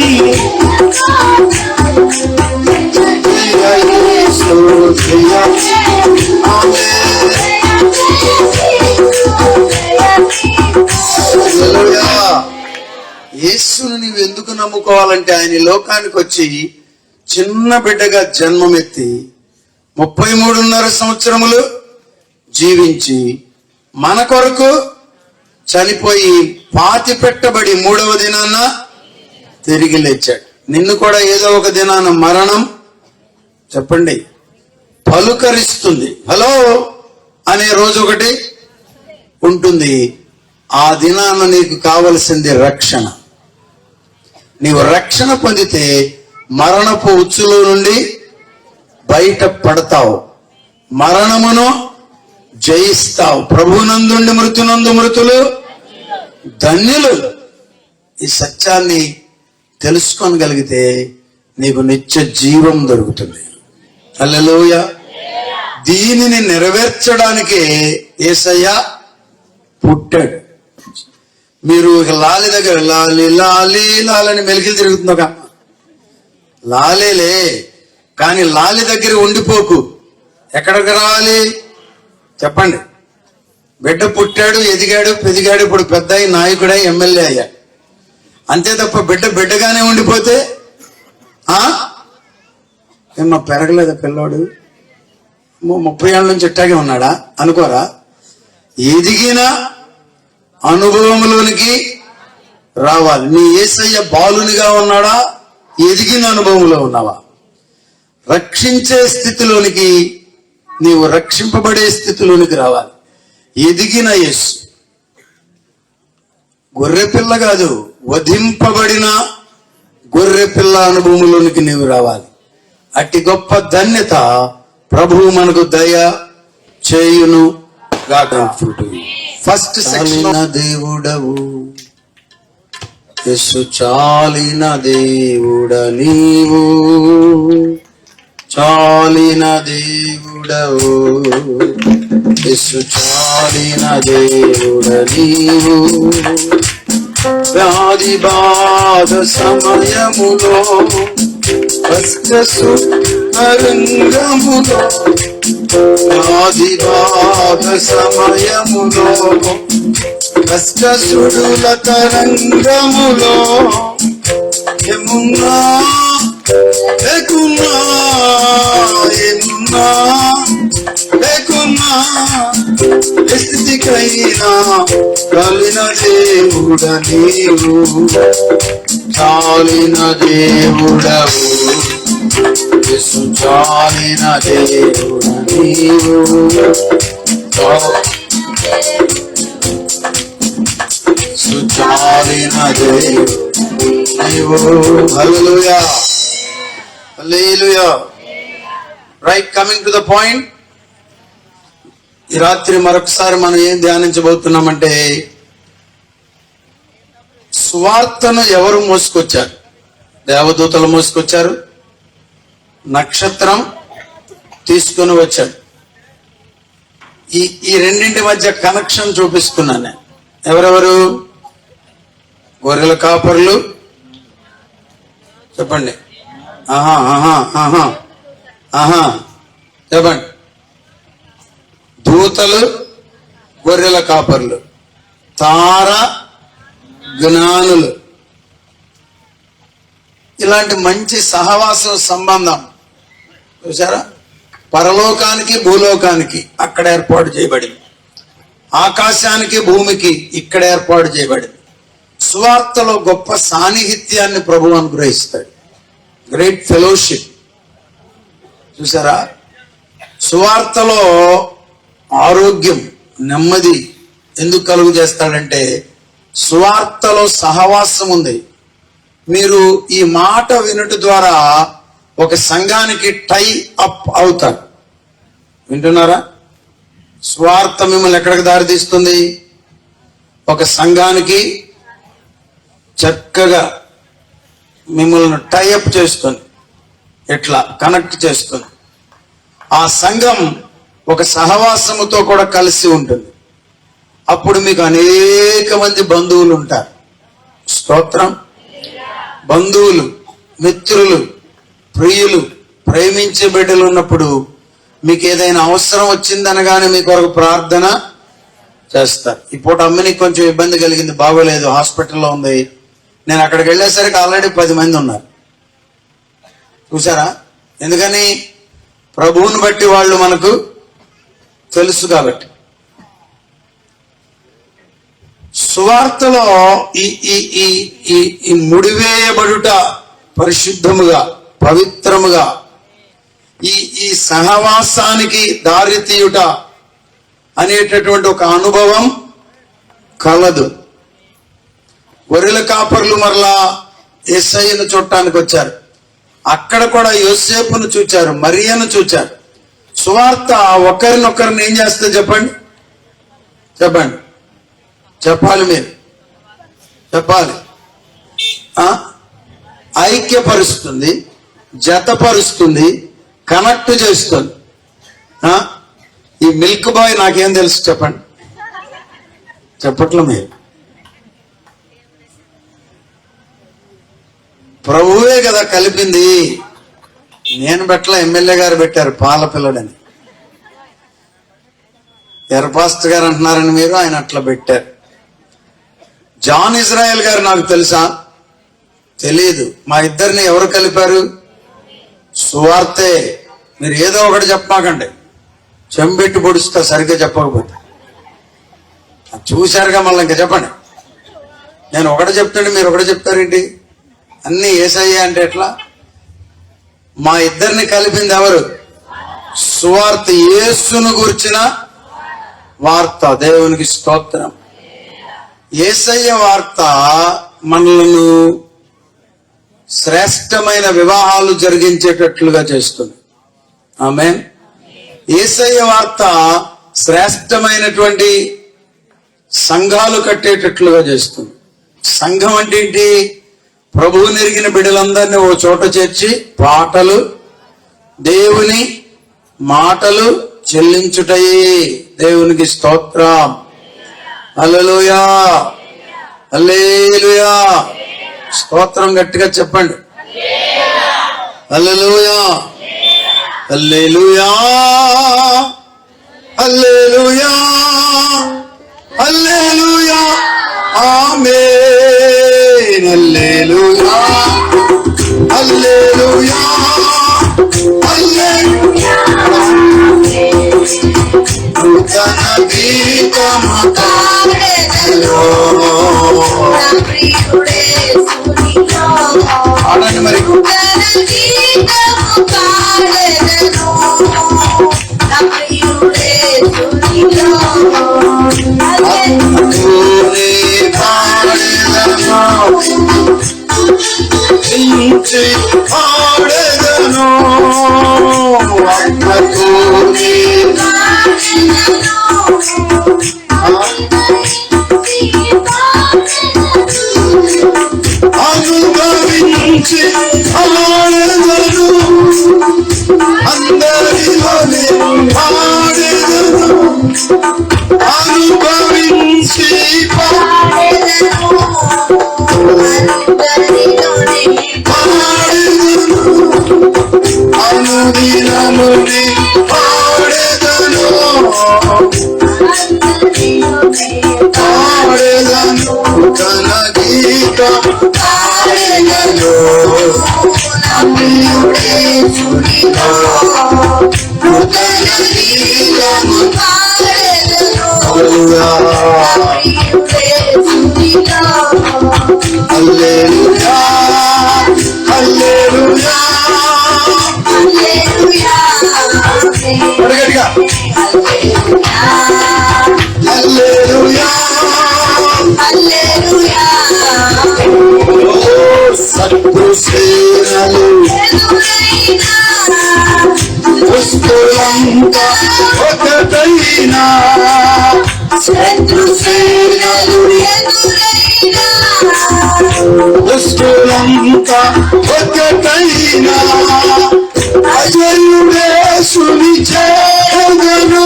జయ యేసు, జయ ఆమేన్. హల్లెలూయా. యేసును నీవు ఎందుకు నమ్ముకోవాలంటే ఆయన ఈ లోకానికి వచ్చి చిన్న బిడ్డగా జన్మమెత్తి 33.5 సంవత్సరములు జీవించి మన కొరకు చనిపోయి పాతి పెట్టబడి 3వ దినాన తిరిగి లేచాడు. నిన్ను కూడా ఏదో ఒక దినాన మరణం చెప్పండి పలుకరిస్తుంది. హలో అనే రోజు ఒకటి ఉంటుంది. ఆ దినాన నీకు కావలసింది రక్షణ. నీవు రక్షణ పొందితే మరణపు ఉచ్చులో నుండి బయట పడతావు, మరణమును జయిస్తావు. ప్రభునందుండి మృతునందు మృతులు ధన్యులు. ఈ సత్యాన్ని తెలుసుకోగలిగితే నీకు నిత్య జీవం దొరుకుతుంది. హల్లెలూయా. దీనిని నెరవేర్చడానికే యేసయ్య పుట్టాడు. మీరు లాలి దగ్గర లాలి లాలి లాలని మెలికలు తిరుగుతుంది ఒక లాలేలే, కానీ లాలి దగ్గర ఉండిపోకు. ఎక్కడికి రావాలి చెప్పండి? బిడ్డ పుట్టాడు, ఎదిగాడు, పెదిగాడు, ఇప్పుడు పెద్ద అయి నాయకుడై ఎమ్మెల్యే అయ్యాడు. అంతే తప్ప బిడ్డగానే ఉండిపోతే ఏమో పెరగలేదా పిల్లోడు, 30 ఏళ్ళ నుంచి ఇట్టాగే ఉన్నాడా అనుకోరా? ఎదిగిన అనుభవంలోనికి రావాలి. నీ యేసయ్య బాలునిగా ఉన్నాడా? ఎదిగిన అనుభవంలో ఉన్నావా? రక్షించే స్థితిలోనికి, నీవు రక్షింపబడే స్థితిలోనికి రావాలి. ఎదిగిన యేసు, గొర్రెపిల్ల కాదు, వధింపబడిన గొర్రెపిల్ల అనుభవంలోనికి నీవు రావాలి. అట్టి గొప్ప ధన్యత ప్రభువు మనకు దయ చేయును గాక. ఫస్ట్ సెక్షన్, దేవుడవు యేసు, చాలిన దేవుడ నీవు, చాలిన దేవుడవు యేసు, చాలిన దేవుడ నీవు. వ్యాధి బాధ సమయములో, కష్టసు రంగములో, వ్యాధి బాధ సమయములో కష్టసుడుల తరంగములో ఏమున్నా లేకున్నా, ఏమున్నా లేకున్నా, ఏ స్థితికైనా కలిన దేవుడ నీవు, చాలిన దేవుడవు, యేసు చాలిన దేవుడ నీవు, సుచాలిన దేవుడు నీవు. Hallelujah, hallelujah. Right, coming to the point. ఈ రాత్రి మరొకసారి మనం ఏం ధ్యానించబోతున్నామంటే, సువార్తను ఎవరు మోసుకొచ్చారు? దేవదూతలు మోసుకొచ్చారు, నక్షత్రం తీసుకొని వచ్చాడు. ఈ రెండింటి మధ్య కనెక్షన్ చూపిస్తున్నాను నేను. ఎవరెవరు? గొర్రెల కాపరులు, చెప్పండి. ఆహా ఆహా ఆహా ఆహా చెప్పండి. దూతలు, గొర్రెల కాపరులు, తార జ్ఞానులు. ఇలాంటి మంచి సహవాస సంబంధం చూసారా? పరలోకానికి భూలోకానికి అక్కడ ఏర్పాటు చేయబడింది, ఆకాశానికి భూమికి ఇక్కడ ఏర్పాటు చేయబడింది. సువార్తలో గొప్ప సాన్నిహిత్యాన్ని ప్రభువు అనుగ్రహిస్తాడు, గ్రేట్ ఫెలోషిప్. చూసారా? సువార్తలో ఆరోగ్యం, నెమ్మది ఎందుకు కలుగు చేస్తాడంటే సువార్తలో సహవాసం ఉంది. మీరు ఈ మాట వినుట ద్వారా ఒక సంఘానికి టై అప్ అవుతారు. వింటున్నారా? స్వార్థ మిమ్మల్ని ఎక్కడికి దారితీస్తుంది? ఒక సంఘానికి చక్కగా మిమ్మల్ని టైఅప్ చేస్తుంది, ఎట్లా కనెక్ట్ చేస్తుంది. ఆ సంఘం ఒక సహవాసముతో కూడా కలిసి ఉంటుంది. అప్పుడు మీకు అనేక మంది బంధువులు ఉంటారు. స్తోత్రం. బంధువులు, మిత్రులు, ప్రియులు, ప్రేమించే బిడ్డలు ఉన్నప్పుడు మీకు ఏదైనా అవసరం వచ్చిందనగానే మీ కొరకు ప్రార్థన చేస్తారు. ఈ పూట అమ్మని కొంచెం ఇబ్బంది కలిగింది, బాగోలేదు, హాస్పిటల్లో ఉంది. నేను అక్కడికి వెళ్ళేసరికి ఆల్రెడీ 10 మంది ఉన్నారు. చూసారా? ఎందుకని? ప్రభువుని బట్టి వాళ్ళు మనకు తెలుసు కాబట్టి. సువార్తలో ఈ ముడివేయబడుట, పరిశుద్ధముగా, పవిత్రముగా, ఈ సహవాసానికి దారితీయుట అనేటటువంటి ఒక అనుభవం కలదు. గొర్రెల కాపర్లు మరలా యేసయ్యను చూడటానికి వచ్చారు. అక్కడ కూడా యోసేపును చూచారు, మరియను చూచారు. సువార్త ఒకరినొకరిని ఏం చేస్తుంది చెప్పండి? చెప్పండి, చెప్పాలి, మీరు చెప్పాలి. ఐక్యపరుస్తుంది, జతపరుస్తుంది, కనెక్ట్ చేస్తుంది. ఈ మిల్క్ బాయ్ నాకేం తెలుసు చెప్పండి? చెప్పట్లే మీరు. ప్రభువే కదా కలిపింది. నేను పెట్టలా, ఎమ్మెల్యే గారు పెట్టారు పాల పిల్లడని. ఎర్పాస్ట్ గారు అంటున్నారని మీరు, ఆయన అట్లా పెట్టారు. జాన్ ఇజ్రాయెల్ గారు నాకు తెలుసా? తెలీదు. మా ఇద్దరిని ఎవరు కలిపారు? సువార్తే. మీరు ఏదో ఒకటి చెప్పమాకండి, చెంబెట్టు పొడుస్తా సరిగ్గా చెప్పకపోతే. చూశారుగా, మళ్ళీ ఇంకా చెప్పండి. నేను ఒకటి చెప్తాండి, మీరు ఒకటి చెప్తారేంటి? అన్ని యేసయ్య అంటే ఎట్లా? మా ఇద్దరిని కలిపింది ఎవరు? సువార్త, యేసును గురించిన వార్త. దేవునికి స్తోత్రం. యేసయ్య వార్త మనలను శ్రేష్టమైన వివాహాలు జరిగించేటట్లుగా చేస్తుంది. ఆమేన్. యేసయ్య వార్త శ్రేష్టమైనటువంటి సంఘాలు కట్టేటట్లుగా చేస్తుంది. సంఘం అంటే ఏంటి? ప్రభువు నెరిగిన బిడ్డలందరినీ ఓ చోట చేర్చి పాటలు, దేవుని మాటలు చెల్లించుటయే. దేవునికి స్తోత్రం. హల్లెలూయా, హల్లెలూయా. స్తోత్రం గట్టిగా చెప్పండి. హల్లెలూయా, hallelujah, hallelujah, hallelujah. Hallelujah hallelujah హల్లెలూయా నూతన గీతము పాడెదను నా ప్రియుడే సునిలో ఆడండి మరి నూతన గీతము పాడెదను నా ప్రియుడే సునిలో హల్లెలూయా పాడెదను ఇంచి పాడెదను అన్నతోనే అనుభవించి పాడెదను అందరిలోనే పాడెదను అనుభవించి పాడెదను అనుదినముని పాడెదను పాడెదను తన గీత పాడెదను నా ప్రియుడే సునిలో నూతన గీతము పాడెదను నా ప్రియుడే సునిలో హల్లెలూయా హల్లెలూయా హల్లెలూయా గట్టిగా హల్లెలూయా హల్లెలూయా ఓ శత్రు సేనలు ఎదురైనా దుష్టులంతా ఒకటైనా శత్రు సేనలు ఎదురైనా దుష్టులంతా ఒకటైనా అజయుడే సుని చేదను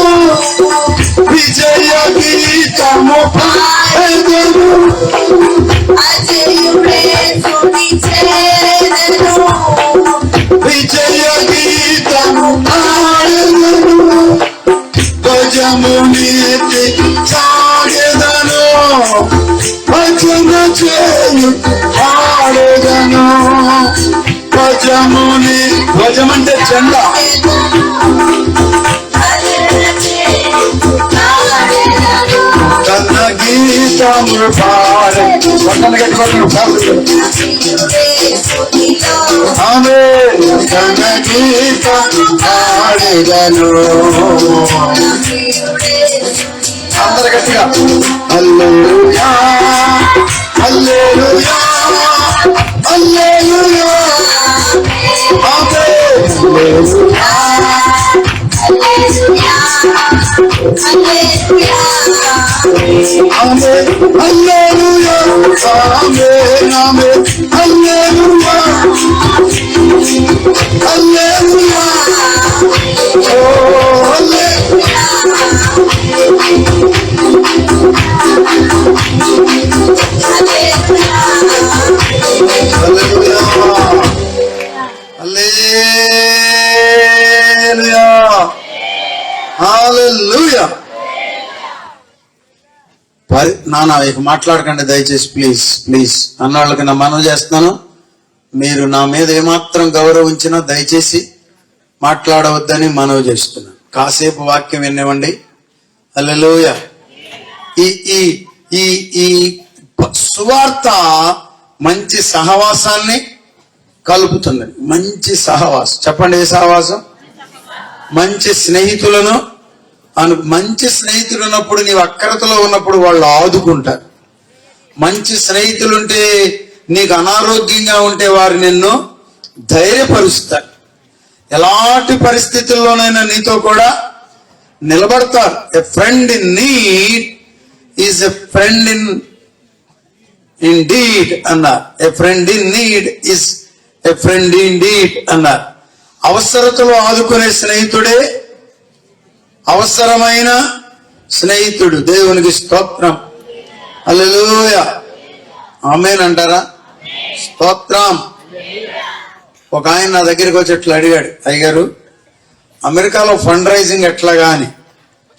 విజయ గీతము పాడెదను అజయుడే సుని చేదను విజయ గీతము పాడెదను ధ్వజమునెత్తి సాగెదను భజన చేయు పాడెదను ధ్వజముని ధ్వజమంటే జెండా తన గీతము పాడే పక్కన కట్టుకోవడం ఆమె తన గీత పాడెదను అందరు గట్టిగా హల్లెలూయా హల్లెలూయా హల్లెలూయా ఆమె hallelujah hallelujah hallelujah amen hallelujah amen amen hallelujah hallelujah ఓ హల్లెలూయా హల్లెలూయా హల్లెలూయా హల్లెలూయా నాన్న ఇక మాట్లాడకండి దయచేసి ప్లీజ్ ప్లీజ్ అన్నవాళ్ళకి నా మనవి చేస్తున్నాను. మీరు నా మీద ఏమాత్రం గౌరవించినా దయచేసి మాట్లాడవద్దని మనవి చేస్తున్నాను. కాసేపు వాక్యం వినివ్వండి. హల్లెలూయా. ఈ ఈ ఈ ఈ సువార్త మంచి సహవాసాన్ని కలుపుతుంది. మంచి సహవాసం చెప్పండి. ఏ సహవాసం? మంచి స్నేహితులను మంచి స్నేహితులు ఉన్నప్పుడు నీవు అక్రతలో ఉన్నప్పుడు వాళ్ళు ఆదుకుంటారు. మంచి స్నేహితులుంటే నీకు అనారోగ్యంగా ఉంటే వారు నిన్ను ధైర్యపరుస్తారు. ఎలాంటి పరిస్థితుల్లోనైనా నీతో కూడా నిలబడతారు. A friend in need is a friend in deed అన్నారు. A friend in need is a friend in deed అన్నారు. అవసరతలో ఆదుకునే స్నేహితుడే అవసరమైన స్నేహితుడు. దేవునికి స్తోత్రం. హల్లెలూయా. ఆమేన్ అంటారా? స్తోత్రం. ఒక ఆయన నా దగ్గరికి వచ్చి ఎట్లా అడిగాడు, అయ్యగారు అమెరికాలో ఫండ్ రైజింగ్ ఎట్లాగా అని.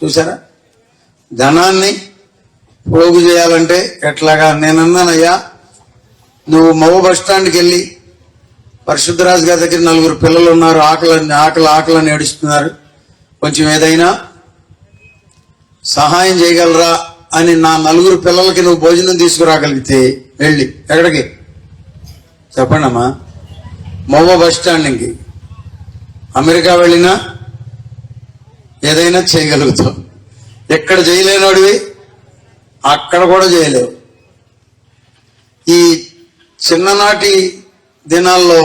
చూసారా, ధనాన్ని పోగు చేయాలంటే ఎట్లాగా. నేనన్నానయ్యా, నువ్వు మగ బస్ స్టాండ్కి వెళ్ళి పరిశుద్ధరాజు గారి దగ్గర 4 పిల్లలు ఉన్నారు, ఆకలి ఏడుస్తున్నారు, కొంచెం ఏదైనా సహాయం చేయగలరా అని నా 4 పిల్లలకి నువ్వు భోజనం తీసుకురాగలిగితే వెళ్ళి ఎక్కడికి చెప్పండి అమ్మా, మగ బస్ స్టాండ్కి. అమెరికా వెళ్ళినా ఏదైనా చేయగలుగుతావు. ఎక్కడ చేయలేనోడివి అక్కడ కూడా చేయలేవు. ఈ చిన్ననాటి దినాల్లో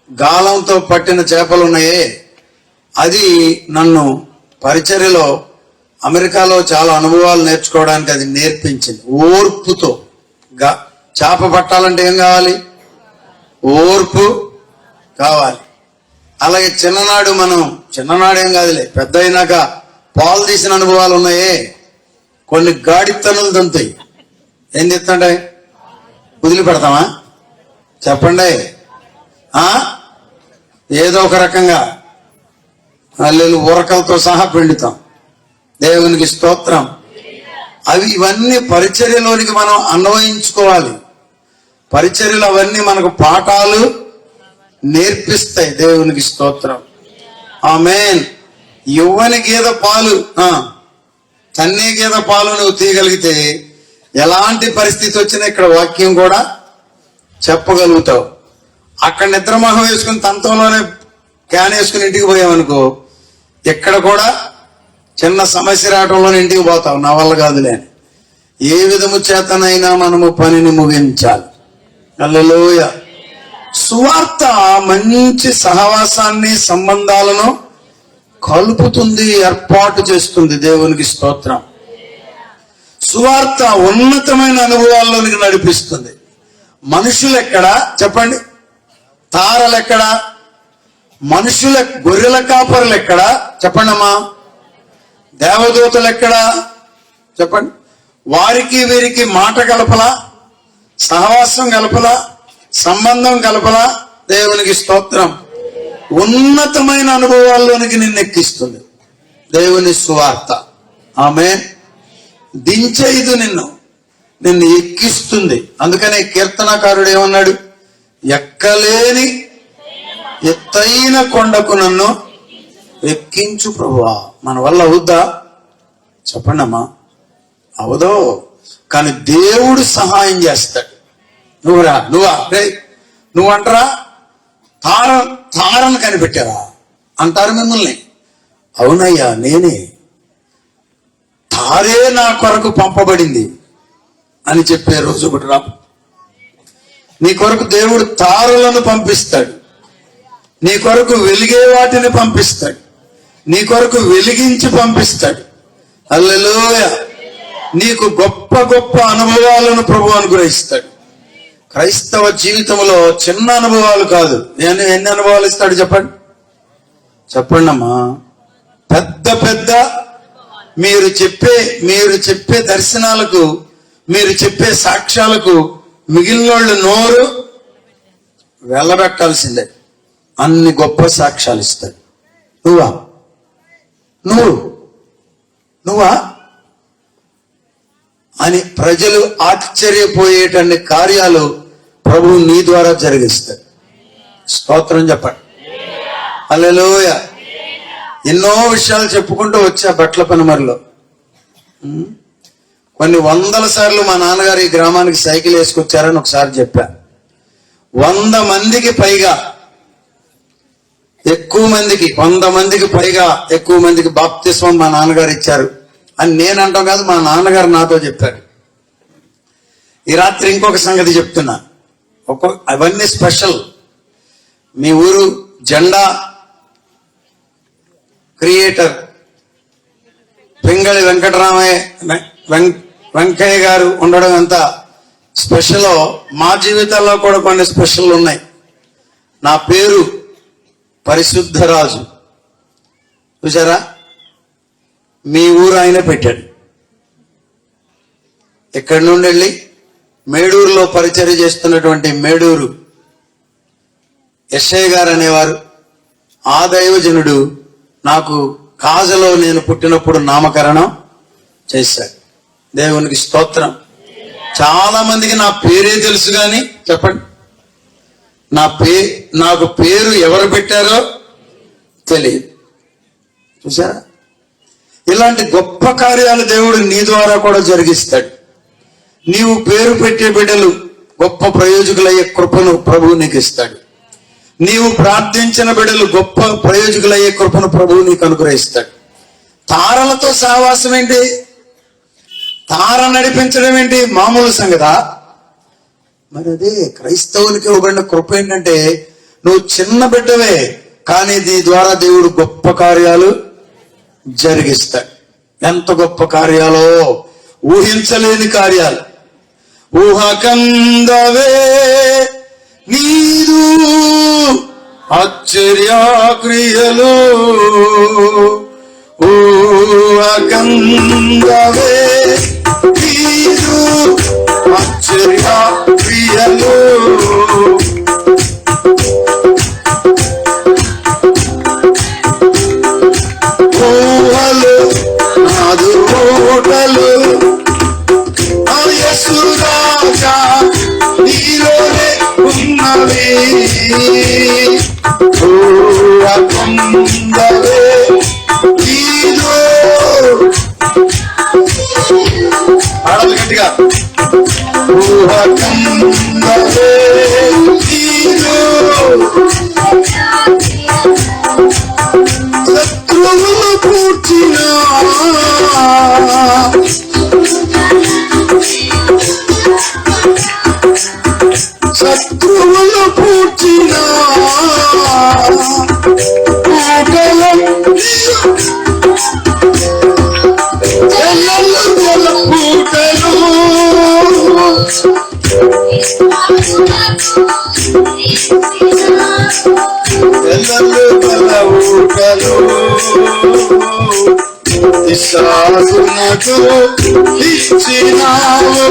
గాలంతో పట్టిన చేపలు ఉన్నాయే, అది నన్ను పరిచర్యలో అమెరికాలో చాలా అనుభవాలు నేర్చుకోవడానికి అది నేర్పించింది. ఓర్పుతో చేప పట్టాలంటే ఏం కావాలి? ఓర్పు కావాలి. అలాగే చిన్ననాడేం కాదులే, పెద్ద అయినాక పాలు తీసిన అనుభవాలు ఉన్నాయే, కొన్ని గాడితనులు దంతాయి. ఏం చెప్తాంటాయి? వదిలిపెడతామా? చెప్పండి. ఏదో ఒక రకంగా అల్లెలు ఉరకలతో సహా పిండుతాం. దేవునికి స్తోత్రం. ఇవన్నీ పరిచర్యలోనికి మనం అన్వయించుకోవాలి. పరిచర్యలు అవన్నీ మనకు పాఠాలు నేర్పిస్తాయి. దేవునికి స్తోత్రం. ఆమేన్. యువ్వని గేదె పాలు, తన్నే గేదె పాలు నువ్వు తీయగలిగితే ఎలాంటి పరిస్థితి వచ్చినా ఇక్కడ వాక్యం కూడా చెప్పగలుగుతావు. అక్కడ నిద్రమోహం వేసుకుని తంతంలోనే క్యాన్ వేసుకుని ఇంటికి పోయావనుకో, ఎక్కడ కూడా చిన్న సమస్య రావడంలోనే ఇంటికి పోతావు. నా వల్ల కాదులే అని. ఏ విధము చేతనైనా మనము పనిని ముగించాలి. హల్లెలూయ. సువార్త మంచి సహవాసాన్ని, సంబంధాలను కలుపుతుంది, ఏర్పాటు చేస్తుంది. దేవునికి స్తోత్రం. సువార్త ఉన్నతమైన అనుభవాల్లోనికి నడిపిస్తుంది. మనుషులు ఎక్కడా చెప్పండి? తారలు ఎక్కడా? మనుషుల గొర్రెల కాపరులు ఎక్కడా చెప్పండి అమ్మా? దేవదూతలు ఎక్కడా చెప్పండి? వారికి వీరికి మాట కలపలా, సహవాసం కలపలా, సంబంధం కలపలా. దేవునికి స్తోత్రం. ఉన్నతమైన అనుభవాల్లోనికి నిన్ను ఎక్కిస్తుంది దేవుని సువార్త. ఆమేన్. దించేది నిన్ను ఎక్కిస్తుంది. అందుకనే కీర్తనకారుడు ఏమన్నాడు? ఎక్కలేని ఎత్తైన కొండకు నన్ను ఎక్కించు ప్రభువా. మన వల్ల అవుద్దా చెప్పండి అమ్మా? అవదో. కానీ దేవుడు సహాయం చేస్తాడు. నువ్వంటరా తారను కనిపెట్టారా అంటారు మిమ్మల్ని. అవునయ్యా, నేనే. తారే నా కొరకు పంపబడింది అని చెప్పే రోజు ఒకటి రా. నీ కొరకు దేవుడు తారలను పంపిస్తాడు. నీ కొరకు వెలిగే వాటిని పంపిస్తాడు. నీ కొరకు వెలిగించి పంపిస్తాడు. హల్లెలూయ. నీకు గొప్ప గొప్ప అనుభవాలను ప్రభు అనుగ్రహిస్తాడు. క్రైస్తవ జీవితంలో చిన్న అనుభవాలు కాదు. ఎన్ని అనుభవాలు ఇస్తాడు చెప్పండి అమ్మా? పెద్ద పెద్ద మీరు చెప్పే దర్శనాలకు, మీరు చెప్పే సాక్ష్యాలకు మిగిలిన వాళ్ళు నోరు వెళ్ళబెట్టాల్సిందే. అన్ని గొప్ప సాక్ష్యాలు ఇస్తాడు. నువ్వా అని ప్రజలు ఆశ్చర్యపోయేటన్ని కార్యాలు ప్రభువు నీ ద్వారా జరిగిస్తాడు. స్తోత్రం చెప్పండి. హల్లెలూయా. ఎన్నో విషయాలు చెప్పుకుంటూ వచ్చా బట్ల పనిమరిలో. కొన్ని 100 సార్లు మా నాన్నగారు ఈ గ్రామానికి సైకిల్ వేసుకొచ్చారని ఒకసారి చెప్పా. 100 మందికి పైగా ఎక్కువ మందికి బాప్తిస్మం మా నాన్నగారు ఇచ్చారు అని నేను అంటాం కాదు, మా నాన్నగారు నాతో చెప్పారు. ఈ రాత్రి ఇంకొక సంగతి చెప్తున్నా. అవన్నీ స్పెషల్. మీ ఊరు జెండా క్రియేటర్ పింగళి వెంకయ్య గారు ఉండడం ఎంత స్పెషలో, మా జీవితాల్లో కూడా కొన్ని స్పెషల్ ఉన్నాయి. నా పేరు పరిశుద్ధరాజు. చూసారా? మీ ఊరు ఆయన పెట్టాడు. ఇక్కడి నుండి వెళ్ళి మేడూరులో పరిచర్య చేస్తున్నటువంటి మేడూరు ఎస్ఐ గారు అనేవారు, ఆ దైవజనుడు నాకు కాజలో నేను పుట్టినప్పుడు నామకరణం చేశాడు. దేవునికి స్తోత్రం. చాలా మందికి నా పేరే తెలుసు కానీ చెప్పండి, నాకు పేరు ఎవరు పెట్టారో తెలియదు. చూసారా? ఇలాంటి గొప్ప కార్యాలు దేవుడు నీ ద్వారా కూడా జరిగిస్తాడు. నీవు పేరు పెట్టే బిడ్డలు గొప్ప ప్రయోజకులయ్యే కృపను ప్రభువు నీకు ఇస్తాడు. నీవు ప్రార్థించిన బిడ్డలు గొప్ప ప్రయోజకులయ్యే కృపను ప్రభువు నీకు అనుగ్రహిస్తాడు. తారలతో సహవాసం ఏంటి? తార నడిపించడం ఏంటి? మామూలు సంగతా? మరి అదే క్రైస్తవులకి ఇవ్వబడిన కృప ఏంటంటే, నువ్వు చిన్న బిడ్డవే కానీ నీ ద్వారా దేవుడు గొప్ప కార్యాలు జరిగిస్తాడు. ఎంత గొప్ప కార్యాలో, ఊహించలేని కార్యాలు. ఊహకందవే నీదు ఆశ్చర్యక్రియలు, ఊహకందవే నీదు ఆశ్చర్యక్రియలు. ఊహలు నాదు ఊటలు యేసురాజా నీలోనే ఉన్నవి. ఊహకందవే నీదు, ఆడలు గట్టిగా, ఊహకందవే నీదు శత్రువులు పూడ్చిన, శత్రువులు పూడ్చిన పూటలు ఎల్లలు గల పూటలు, ఎల్లలు గల ఊటలు ఇస్సాకునకు ఇచ్చినావు.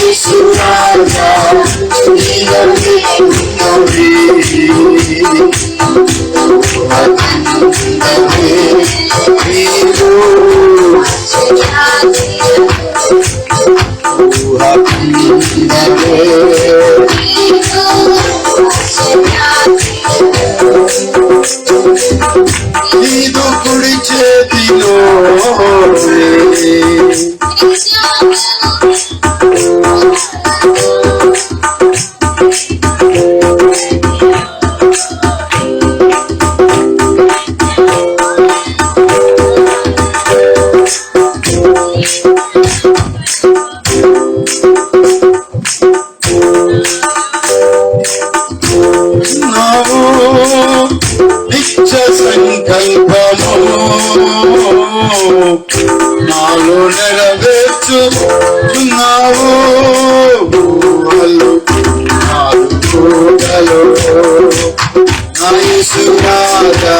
యేసురాజా నీలోనే ఉన్నవి. ఊహకందవే నీదు, ఊహకందవే నీదు కుడి చేతిలో నిత్య సంకల్పము నాలో నెరవేర్చుచున్నావు. నాలుగోడలు నా యేసురాజా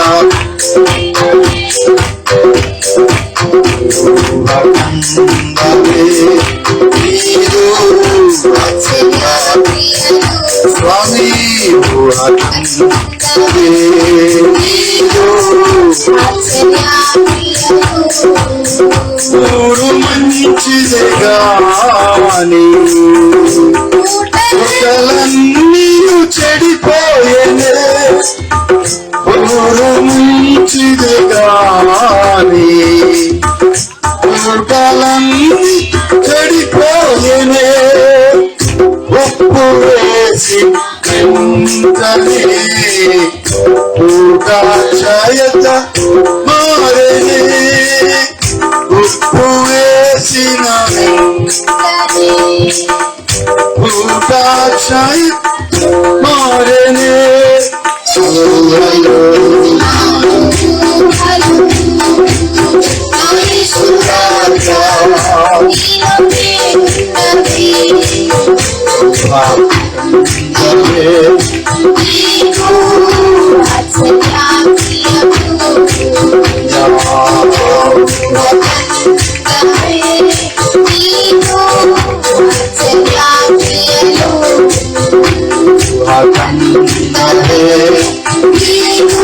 ఊహకందవే నీదు స్వామి. ఊహకందవే నీదు ఊరు మంచిదే గాని ఊటలన్నీ చెడిపోయేనే. ఊరు మంచిదే గాని ఊటలన్నీ చెడిపోయేనే. ఉప్పు వేసి వెంటనే ఊటాక్షయత మారేనే. ఉప్పు వేసిన ఊటాక్షయత మారేనే. ఊహకందవే నీదు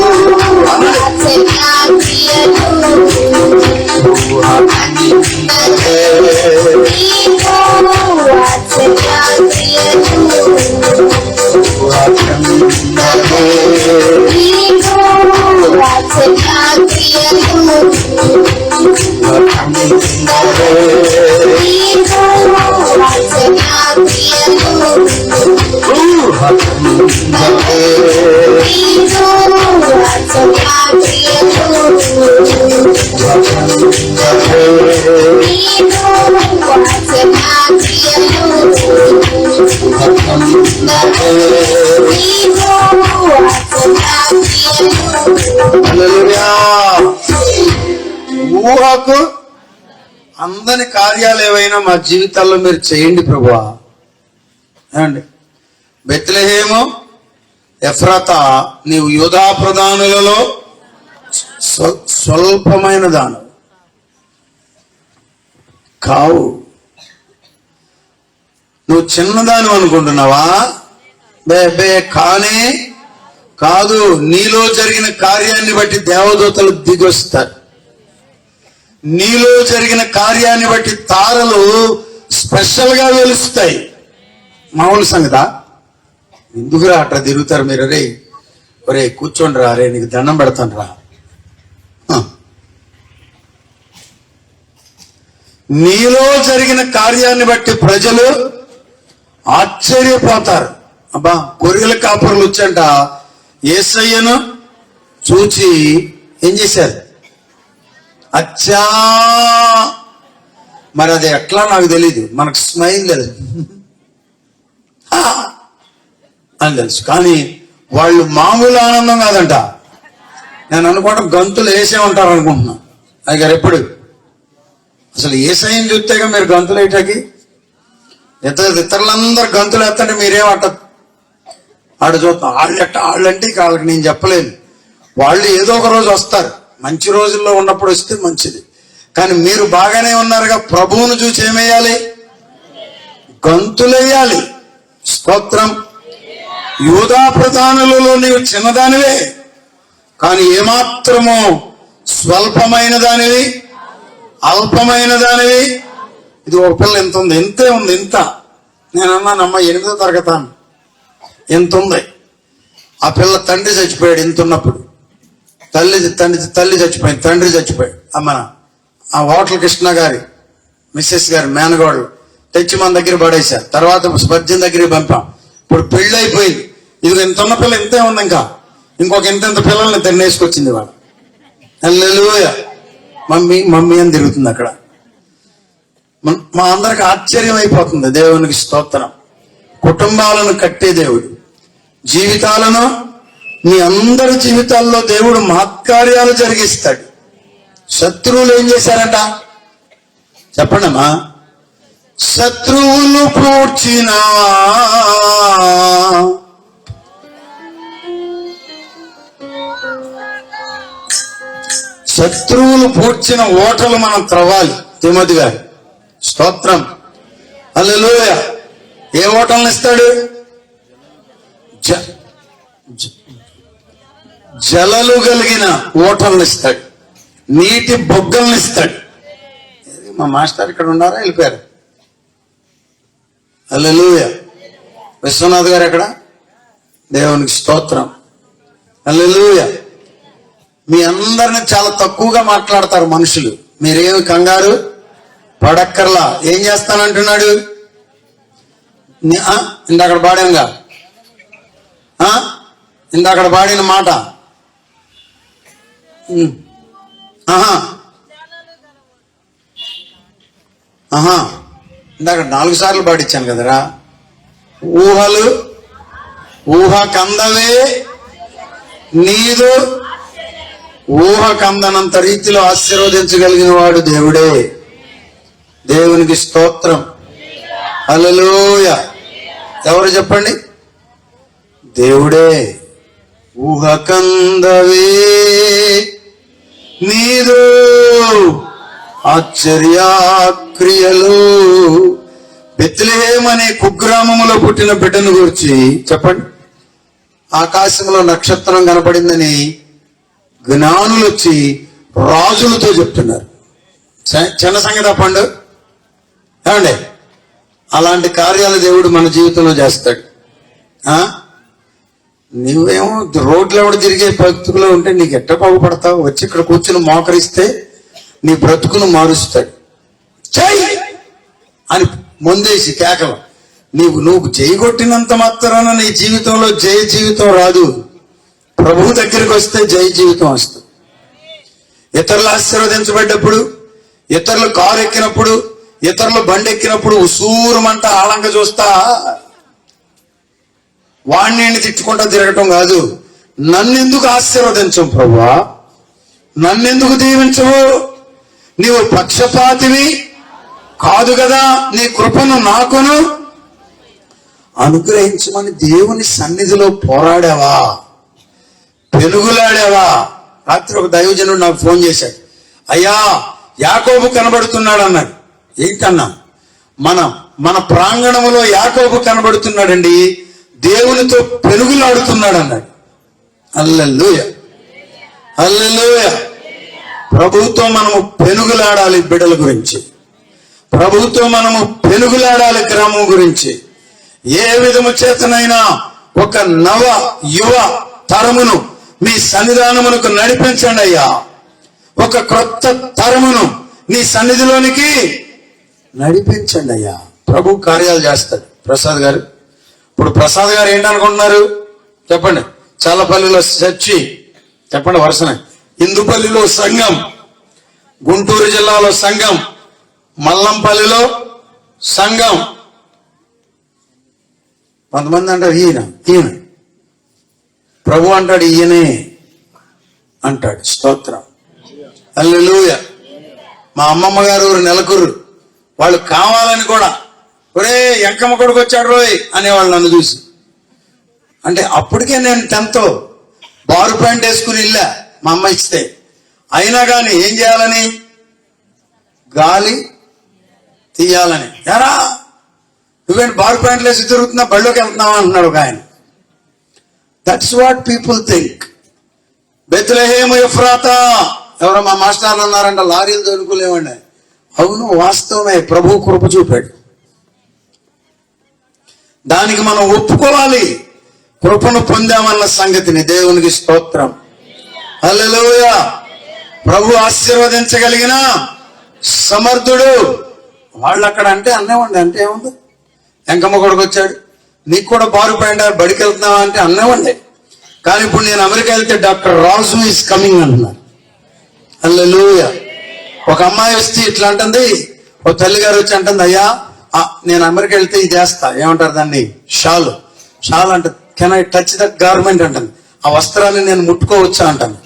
ఊహకు అందని కార్యాలు ఏవైనా మా జీవితాల్లో మీరు చేయండి ప్రభువా. ఏమండి, బెత్లెహేము ఎఫ్రాతా నీవు యూదా ప్రధానులలో స్వల్పమైన దాను కావు. నువ్వు చిన్నదాని అనుకుంటున్నావా? బే కానే కాదు. నీలో జరిగిన కార్యాన్ని బట్టి దేవదూతలు దిగొస్తారు. నీలో జరిగిన కార్యాన్ని బట్టి తారలు స్పెషల్ గా వెలుస్తాయి. మామూలు సంగతా? ఎందుకురా అట్లా తిరుగుతారు మీరు? ఒరే కూర్చోండి రా, రే నీకు దండం పెడతాను రా. నీలో జరిగిన కార్యాన్ని బట్టి ప్రజలు ఆశ్చర్యపోతారు. అబ్బా, గొర్రెల కాపరులు వచ్చంట యేసయ్యను చూచి ఏం చేశారు? అచ్చా, మరి అది ఎట్లా నాకు తెలీదు. మనకు స్మైల్ తెలుసు అని తెలుసు, కానీ వాళ్ళు మామూలు ఆనందం కాదంట. నేను అనుకోవడం గంతులు వేసే ఉంటారు అనుకుంటున్నా. అది గారు ఎప్పుడు అసలు యేసయ్యను చూస్తేగా మీరు గంతులు వేయటానికి. ఇతరులందరూ గంతులు వేస్తుంటే మీరేమట్ట ఆడ చూస్తాం. వాళ్ళంటే వాళ్ళకి నేను చెప్పలేను. వాళ్ళు ఏదో ఒక రోజు వస్తారు, మంచి రోజుల్లో ఉన్నప్పుడు వస్తే మంచిది. కానీ మీరు బాగానే ఉన్నారుగా, ప్రభువును చూసి ఏమేయాలి? గంతులేయాలి. స్తోత్రం. యూదా ప్రధానులలో నీవు చిన్నదానివే, కానీ ఏమాత్రమో స్వల్పమైన దానివి, అల్పమైన దానివి. ఇది ఒక పిల్ల ఎంత ఉంది? ఎంతే ఉంది, ఇంత. నేను అన్నానమ్మ 8వ తరగతి ఎంత ఉంది. ఆ పిల్ల తండ్రి చచ్చిపోయాడు ఇంత ఉన్నప్పుడు. తల్లి చచ్చిపోయింది, తండ్రి చచ్చిపోయాడు. ఆ హోటల్ కృష్ణ గారి మిస్సెస్ గారి మేనగోళ్ళు తెచ్చి మన దగ్గర పడేశారు. తర్వాత స్పర్జన్ దగ్గరికి పంపాం. ఇప్పుడు పెళ్లి అయిపోయింది. ఇది ఇంత ఉన్న పిల్ల ఇంతే ఉంది. ఇంకొక ఇంత పిల్లల్ని తిన్నేసుకొచ్చింది వాడు. హల్లెలూయా. మమ్మీ అని తిరుగుతుంది అక్కడ. మా అందరికి ఆశ్చర్యం అయిపోతుంది. దేవునికి స్తోత్రం. కుటుంబాలను కట్టే దేవుడు, జీవితాలను, మీ అందరి జీవితాల్లో దేవుడు మహత్కార్యాలు జరిగిస్తాడు. శత్రువులు ఏం చేశారంట చెప్పండి అమ్మా? శత్రువులు పూడ్చిన ఓటలు మనం త్రవ్వాలి. తిమోతి గారు స్తోత్రం. హల్లెలూయా. ఏ ఓటలను ఇస్తాడు? జలలు కలిగిన ఓటలను ఇస్తాడు, నీటి బొగ్గలను ఇస్తాడు. మా మాస్టర్ ఇక్కడ ఉన్నారా? వెళ్ళిపోయారు. హల్లెలూయా. విశ్వనాథ్ గారు ఎక్కడ? దేవునికి స్తోత్రం. హల్లెలూయా. మీ అందరిని చాలా తక్కువగా మాట్లాడతారు మనుషులు. మీరేమి కంగారు పడక్కర్లా. ఏం చేస్తానంటున్నాడు? ఇందాక పాడానుగా, ఇందాక పాడిన మాట. ఇందాక 4 సార్లు పాడించాను కదరా. ఊహ కందవే నీదు, ఊహ కందనంత రీతిలో ఆశీర్వదించగలిగిన వాడు దేవుడే. దేవునికి స్తోత్రం. హల్లెలూయా. ఎవరు చెప్పండి? దేవుడే. ఊహ కందవే నీదు ఆశ్చర్యక్రియలు. బెత్లెహేము అనే కుగ్రామములో పుట్టిన బిడ్డను గురించి చెప్పండి. ఆకాశంలో నక్షత్రం కనపడిందని జ్ఞానులు వచ్చి రాజులతో చెప్తున్నారు. చిన్న సంగతి పండు ఏమండి? అలాంటి కార్యాలు దేవుడు మన జీవితంలో చేస్తాడు. నువ్వేమో రోడ్లు ఎవడు తిరిగే బ్రతుకులో ఉంటే నీకు ఎట్ట బాగుపడతావు? వచ్చి ఇక్కడ కూర్చుని మోకరిస్తే నీ బ్రతుకును మారుస్తాడు. జై అని ముందేసి కేకలు. నువ్వు జైగొట్టినంత మాత్రాన నీ జీవితంలో జయ జీవితం రాదు. ప్రభువు దగ్గరికి వస్తే జయ జీవితం వస్తుంది. ఇతరులు ఆశీర్వదించబడ్డప్పుడు, ఇతరులు కారు ఎక్కినప్పుడు, ఇతరులు బండి ఎక్కినప్పుడు ఉసూరుమంట ఆలంక చూస్తా వాణ్ణి తిట్టుకుంటా తిరగటం కాదు. నన్నెందుకు ఆశీర్వదించవు ప్రభువా? నన్నెందుకు దీవించవు? నీవు పక్షపాతివి కాదు కదా. నీ కృపను నాకును అనుగ్రహించమని దేవుని సన్నిధిలో పోరాడావా? పెనుగులాడావా? రాత్రి ఒక దైవజనుడు నాకు ఫోన్ చేశాడు. అయ్యా, యాకోబు కనబడుతున్నాడు అన్నాడు. ఏంటన్నా? మన ప్రాంగణంలో యాకోబు కనబడుతున్నాడండి, దేవునితో పెనుగులాడుతున్నాడు అన్నాడు. హల్లెలూయా, హల్లెలూయా. ప్రభువుతో మనము పెనుగులాడాలి. బిడ్డల గురించి ప్రభువుతో మనము పెనుగులాడాలి. గ్రామం గురించి ఏ విధము చేతనైనా ఒక నవ యువ తరమును మీ సన్నిధానమునకు నడిపించండి అయ్యా. ఒక క్రొత్త తరమును నీ సన్నిధిలోనికి నడిపించండి అయ్యా. ప్రభు కార్యాలు చేస్తాడు. ప్రసాద్ గారు, ఇప్పుడు ప్రసాద్ గారు ఏంటనుకుంటున్నారు చెప్పండి? చల్లపల్లిలో చర్చి, చెప్పండి వరుసన, ఇందుపల్లిలో సంఘం, గుంటూరు జిల్లాలో సంఘం, మల్లంపల్లిలో సంఘం. కొంతమంది అంటారు ఈయన ప్రభు అంటాడు, ఈయనే అంటాడు. స్తోత్రం, హల్లెలూయా. మా అమ్మమ్మ గారు నెలకూరు, వాళ్ళు కావాలని కూడా ఒరే ఎంకమ్మ కొడుకు వచ్చాడు రోయ్ అనేవాళ్ళు నన్ను చూసి. అంటే అప్పటికే నేను 10th బారు ప్యాంట్ వేసుకుని వెళ్ళా మా అమ్మ ఇస్తే. అయినా కానీ ఏం చేయాలని? గాలి తీయాలని. ఎరా నువ్వేంటి బారు ప్యాంట్లు వేసి తిరుగుతున్నా, బళ్ళోకి వెళ్తున్నావా అంటున్నాడు ఒక ఆయన. That's what people think. Bethlehem Ephrathah, ఎవరో మా మాస్టర్లు అన్నారంట, లారీలు దొరుకులేవండి. అవును, వాస్తవమే. ప్రభు కృప చూపాడు. దానికి మనం ఒప్పుకోవాలి. కృపను పొందామన్న సంగతిని. దేవునికి స్తోత్రం, హల్లెలూయా. ప్రభు ఆశీర్వదించగలిగిన సమర్థుడు. వాళ్ళు అక్కడ అంటే అన్నేవండి. అంటే ఏముంది? ఎంకమ్మ కొడుకు వచ్చాడు, నీకు కూడా బారు పోయిండారు, బడికి వెళ్తున్నావా అంటే అన్నేవండి. కానీ ఇప్పుడు నేను అమెరికా వెళ్తే డాక్టర్ రాజు ఈజ్ కమింగ్ అంటున్నారు. హల్లెలూయా. ఒక అమ్మాయి వస్తే ఇట్లా అంటుంది, ఒక తల్లి గారు వచ్చి అంటుంది, అయ్యా నేను అమెరికా వెళ్తే ఇది వేస్తా, ఏమంటారు దాన్ని? షాల్ అంటే can I touch the garment అంటాను. ఆ వస్త్రాన్ని నేను ముట్టుకోవచ్చా అంటాను.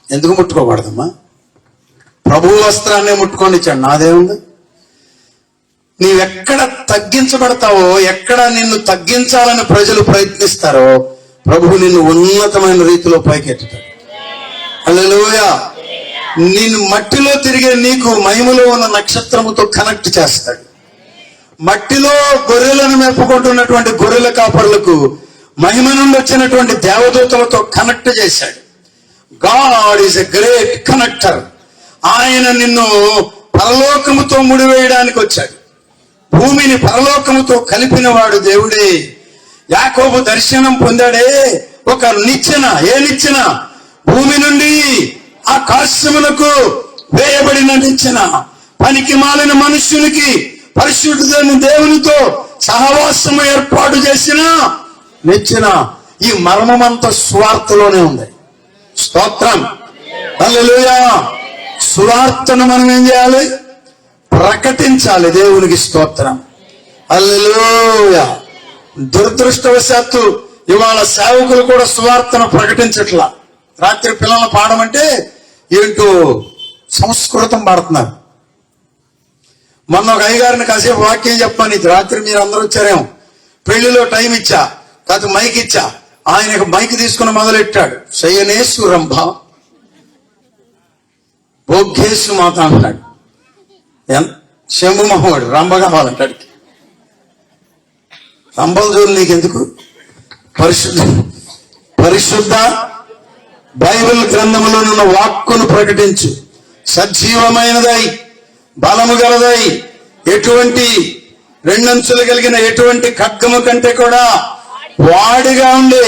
ఎందుకు ముట్టుకోకూడదమ్మా? ప్రభు వస్త్రాన్ని ముట్టుకొని ఇచ్చాడు. నాదేముంది? నీవెక్కడ తగ్గించబడతావో, ఎక్కడ నిన్ను తగ్గించాలని ప్రజలు ప్రయత్నిస్తారో, ప్రభువు నిన్ను ఉన్నతమైన రీతిలో పైకెత్తుతాడు. హల్లెలూయా. నిన్ను మట్టిలో తిరిగే నీకు మహిమలో ఉన్న నక్షత్రముతో కనెక్ట్ చేస్తాడు. మట్టిలో గొర్రెలను మెప్పుకుంటున్నటువంటి గొర్రెల కాపరులకు మహిమ నుండి వచ్చినటువంటి దేవదూతలతో కనెక్ట్ చేశాడు. God is a great connector. ఆయన నిన్ను పరలోకముతో ముడివేయడానికి వచ్చాడు. భూమిని పరలోకముతో కలిపిన వాడు దేవుడే. యాకోబు దర్శనం పొందాడే ఒక నిచ్చెన. ఏ నిచ్చెన? భూమి నుండి ఆకాశమునకు వేయబడిన నిచ్చెన. పనికి మాలిన మనుష్యునికి పరిశుద్ధుడైన దేవునితో సహవాసము ఏర్పాటు చేసిన నిచ్చెన. ఈ మర్మమంతా సువార్తలోనే ఉంది. స్తోత్రం, హల్లెలూయా. సువార్తను మనం ఏం చేయాలి? ప్రకటించాలి. దేవునికి స్తోత్రం, హల్లెలూయా. దురదృష్టవశాత్తు ఇవాళ సేవకులు కూడా సువార్తను ప్రకటించట్లా. రాత్రి పిల్లలను పాడమంటే ఏంటో సంస్కృతం పాడుతున్నారు. మొన్న ఒక అయ్యగారిని కాసేపు వాక్యం చెప్పని, రాత్రి మీరు అందరూ వచ్చారేమో. పెళ్లిలో టైం ఇచ్చా, కాదు మైక్ ఇచ్చా. ఆయనకు మైక్ తీసుకుని మొదలెట్టాడు. శయనేసు రంభ భోగ్యేసు మాత అంటాడు. శంభు మహోడు రంభ కావాలంటాడు. రంభలు చూడు నీకెందుకు? పరిశుద్ధ బైబిల్ గ్రంథములో ఉన్న వాక్కును ప్రకటించు. సజీవమైనదై బలము గలదై ఎటువంటి రెండంచులు కలిగిన ఎటువంటి ఖడ్గము కంటే కూడా వాడిగా ఉండి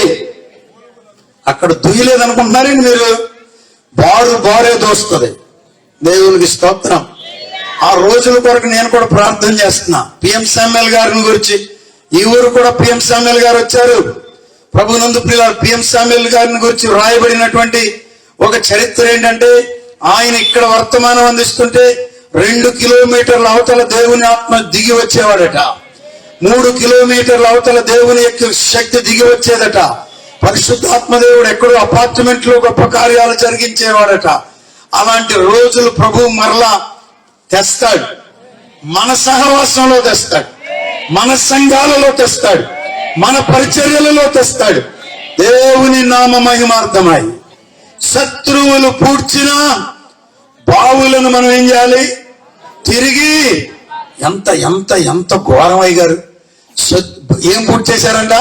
అక్కడ దుయ్యలేదు అనుకుంటున్నారండి మీరు? బారే దోస్తుంది. దేవునికి స్తోత్రం. ఆ రోజుల కొరకు నేను కూడా ప్రార్థన చేస్తున్నా. పిఎం శామ్యూల్ గారిని గురించి, ఈ ఊరు కూడా పిఎం శామ్యూల్ గారు వచ్చారు. ప్రభునందు ప్రియుల పిఎం శామ్యూల్ గారిని గురించి రాయబడినటువంటి ఒక చరిత్ర ఏంటంటే, ఆయన ఇక్కడ వర్తమానం అందిస్తుంటే 2 కిలోమీటర్ల అవతల దేవుని ఆత్మ దిగి వచ్చేవాడట. 3 కిలోమీటర్ల అవతల దేవుని యొక్క శక్తి దిగి వచ్చేదట. పరిశుద్ధాత్మ దేవుడు ఎక్కడో అపార్ట్మెంట్ లో గొప్ప కార్యాలు జరిగించేవాడట. అలాంటి రోజులు ప్రభు మరలా తెస్తాడు. మన సహవాసంలో తెస్తాడు, మన సంఘాలలో తెస్తాడు, మన పరిచర్యలలో తెస్తాడు. దేవుని నామ మహిమార్థమై శత్రువులు పూడ్చిన బావులను మనం ఏం చేయాలి? తిరిగి ఎంత ఎంత ఎంత ఘోరమయ్య గారు ఏం పూర్తి చేశారంట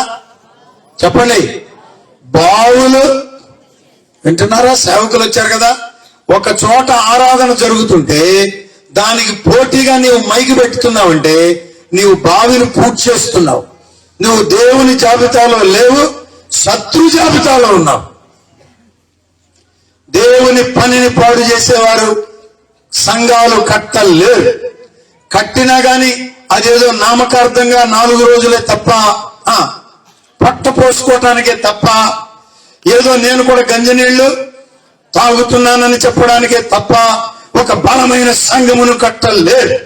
చెప్పండి? బావులు. వింటున్నారా? సేవకులు వచ్చారు కదా. ఒక చోట ఆరాధన జరుగుతుంటే దానికి పోటీగా నీవు మైకి పెట్టుతున్నావంటే నీవు బావిని పూర్తి చేస్తున్నావు. నువ్వు దేవుని జాబితాలో లేవు, శత్రు జాబితాలో ఉన్నావు. దేవుని పనిని పాడు చేసేవారు సంఘాలు కట్టలేరు. కట్టినా గాని అదేదో నామకార్థంగా 4 రోజులే తప్ప, పట్ట పోసుకోవటానికే తప్ప, ఏదో నేను కూడా గంజనీళ్లు తాగుతున్నానని చెప్పడానికే తప్ప ఒక బలమైన సంఘమును కట్టలేరు.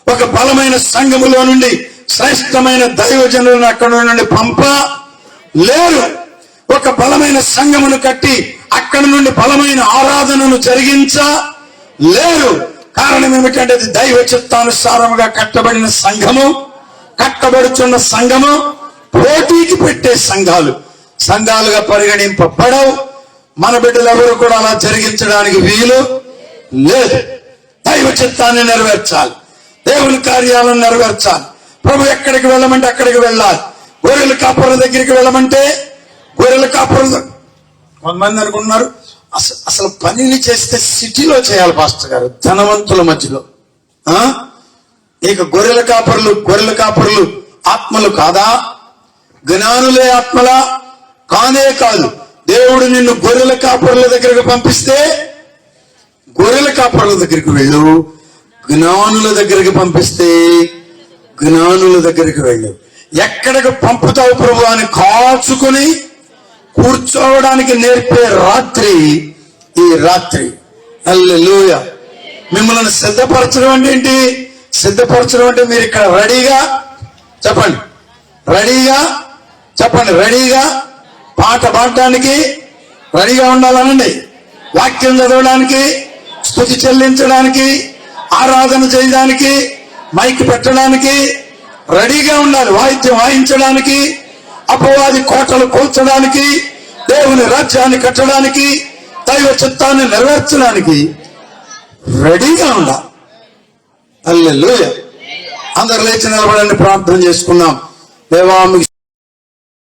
ఒక బలమైన సంఘములో నుండి శ్రేష్టమైన దైవజనులను అక్కడ నుండి పంపలేరు. ఒక బలమైన సంఘమును కట్టి అక్కడి నుండి బలమైన ఆరాధనను జరిగించలేరు. కారణం ఏమిటంటే అది దైవ చిత్తానుసారముగా కట్టబడిన సంఘము, కట్టబడుచున్న సంఘము పోటీకి పెట్టే సంఘాలుగా పరిగణింపబడవు. మన బిడ్డలు ఎవరు కూడా అలా జరిగించడానికి వీలు లేదు. దైవ చిత్తాన్ని నెరవేర్చాలి, దేవుని కార్యాలను నెరవేర్చాలి. ప్రభు ఎక్కడికి వెళ్ళమంటే అక్కడికి వెళ్ళాలి. గొర్రెల కాపరుల దగ్గరికి వెళ్ళమంటే గొర్రెల కాపరులు. కొంతమంది అనుకుంటున్నారు అసలు పనిని చేస్తే సిటీలో చేయాలి పాస్టర్ గారు, ధనవంతుల మధ్యలో. ఇక గొర్రెల కాపరులు ఆత్మలు కాదా? జ్ఞానులే ఆత్మలా? కానే కాదు. దేవుడు నిన్ను గొర్రెల కాపరుల దగ్గరికి పంపిస్తే గొర్రెల కాపరుల దగ్గరికి వెళ్ళు, జ్ఞానుల దగ్గరికి పంపిస్తే జ్ఞానుల దగ్గరికి వెళ్ళు. ఎక్కడికి పంపుతావు ప్రభు అని కాచుకుని కూర్చోవడానికి నేర్పే రాత్రి ఈ రాత్రి. హల్లెలూయా. మిమ్మల్ని సిద్ధపరచడం అంటే ఏంటి? సిద్ధపరచడం అంటే మీరు ఇక్కడ రెడీగా చెప్పండి, రెడీగా పాట పాడటానికి రెడీగా ఉండాలనండి. వాక్యం చదవడానికి, స్తుతి చెల్లించడానికి, ఆరాధన చేయడానికి, మైక్ పెట్టడానికి రెడీగా ఉండాలి. వాయిద్యం వాయించడానికి, అపవాది కోటలు కూల్చడానికి, దేవుని రాజ్యాన్ని కట్టడానికి, దైవ చిత్తాన్ని నెరవేర్చడానికి రెడీగా ఉండాలి. హల్లెలూయా. అందరు లేచి నిలబడండి, ప్రార్థన చేసుకుందాం. దేవా మీకు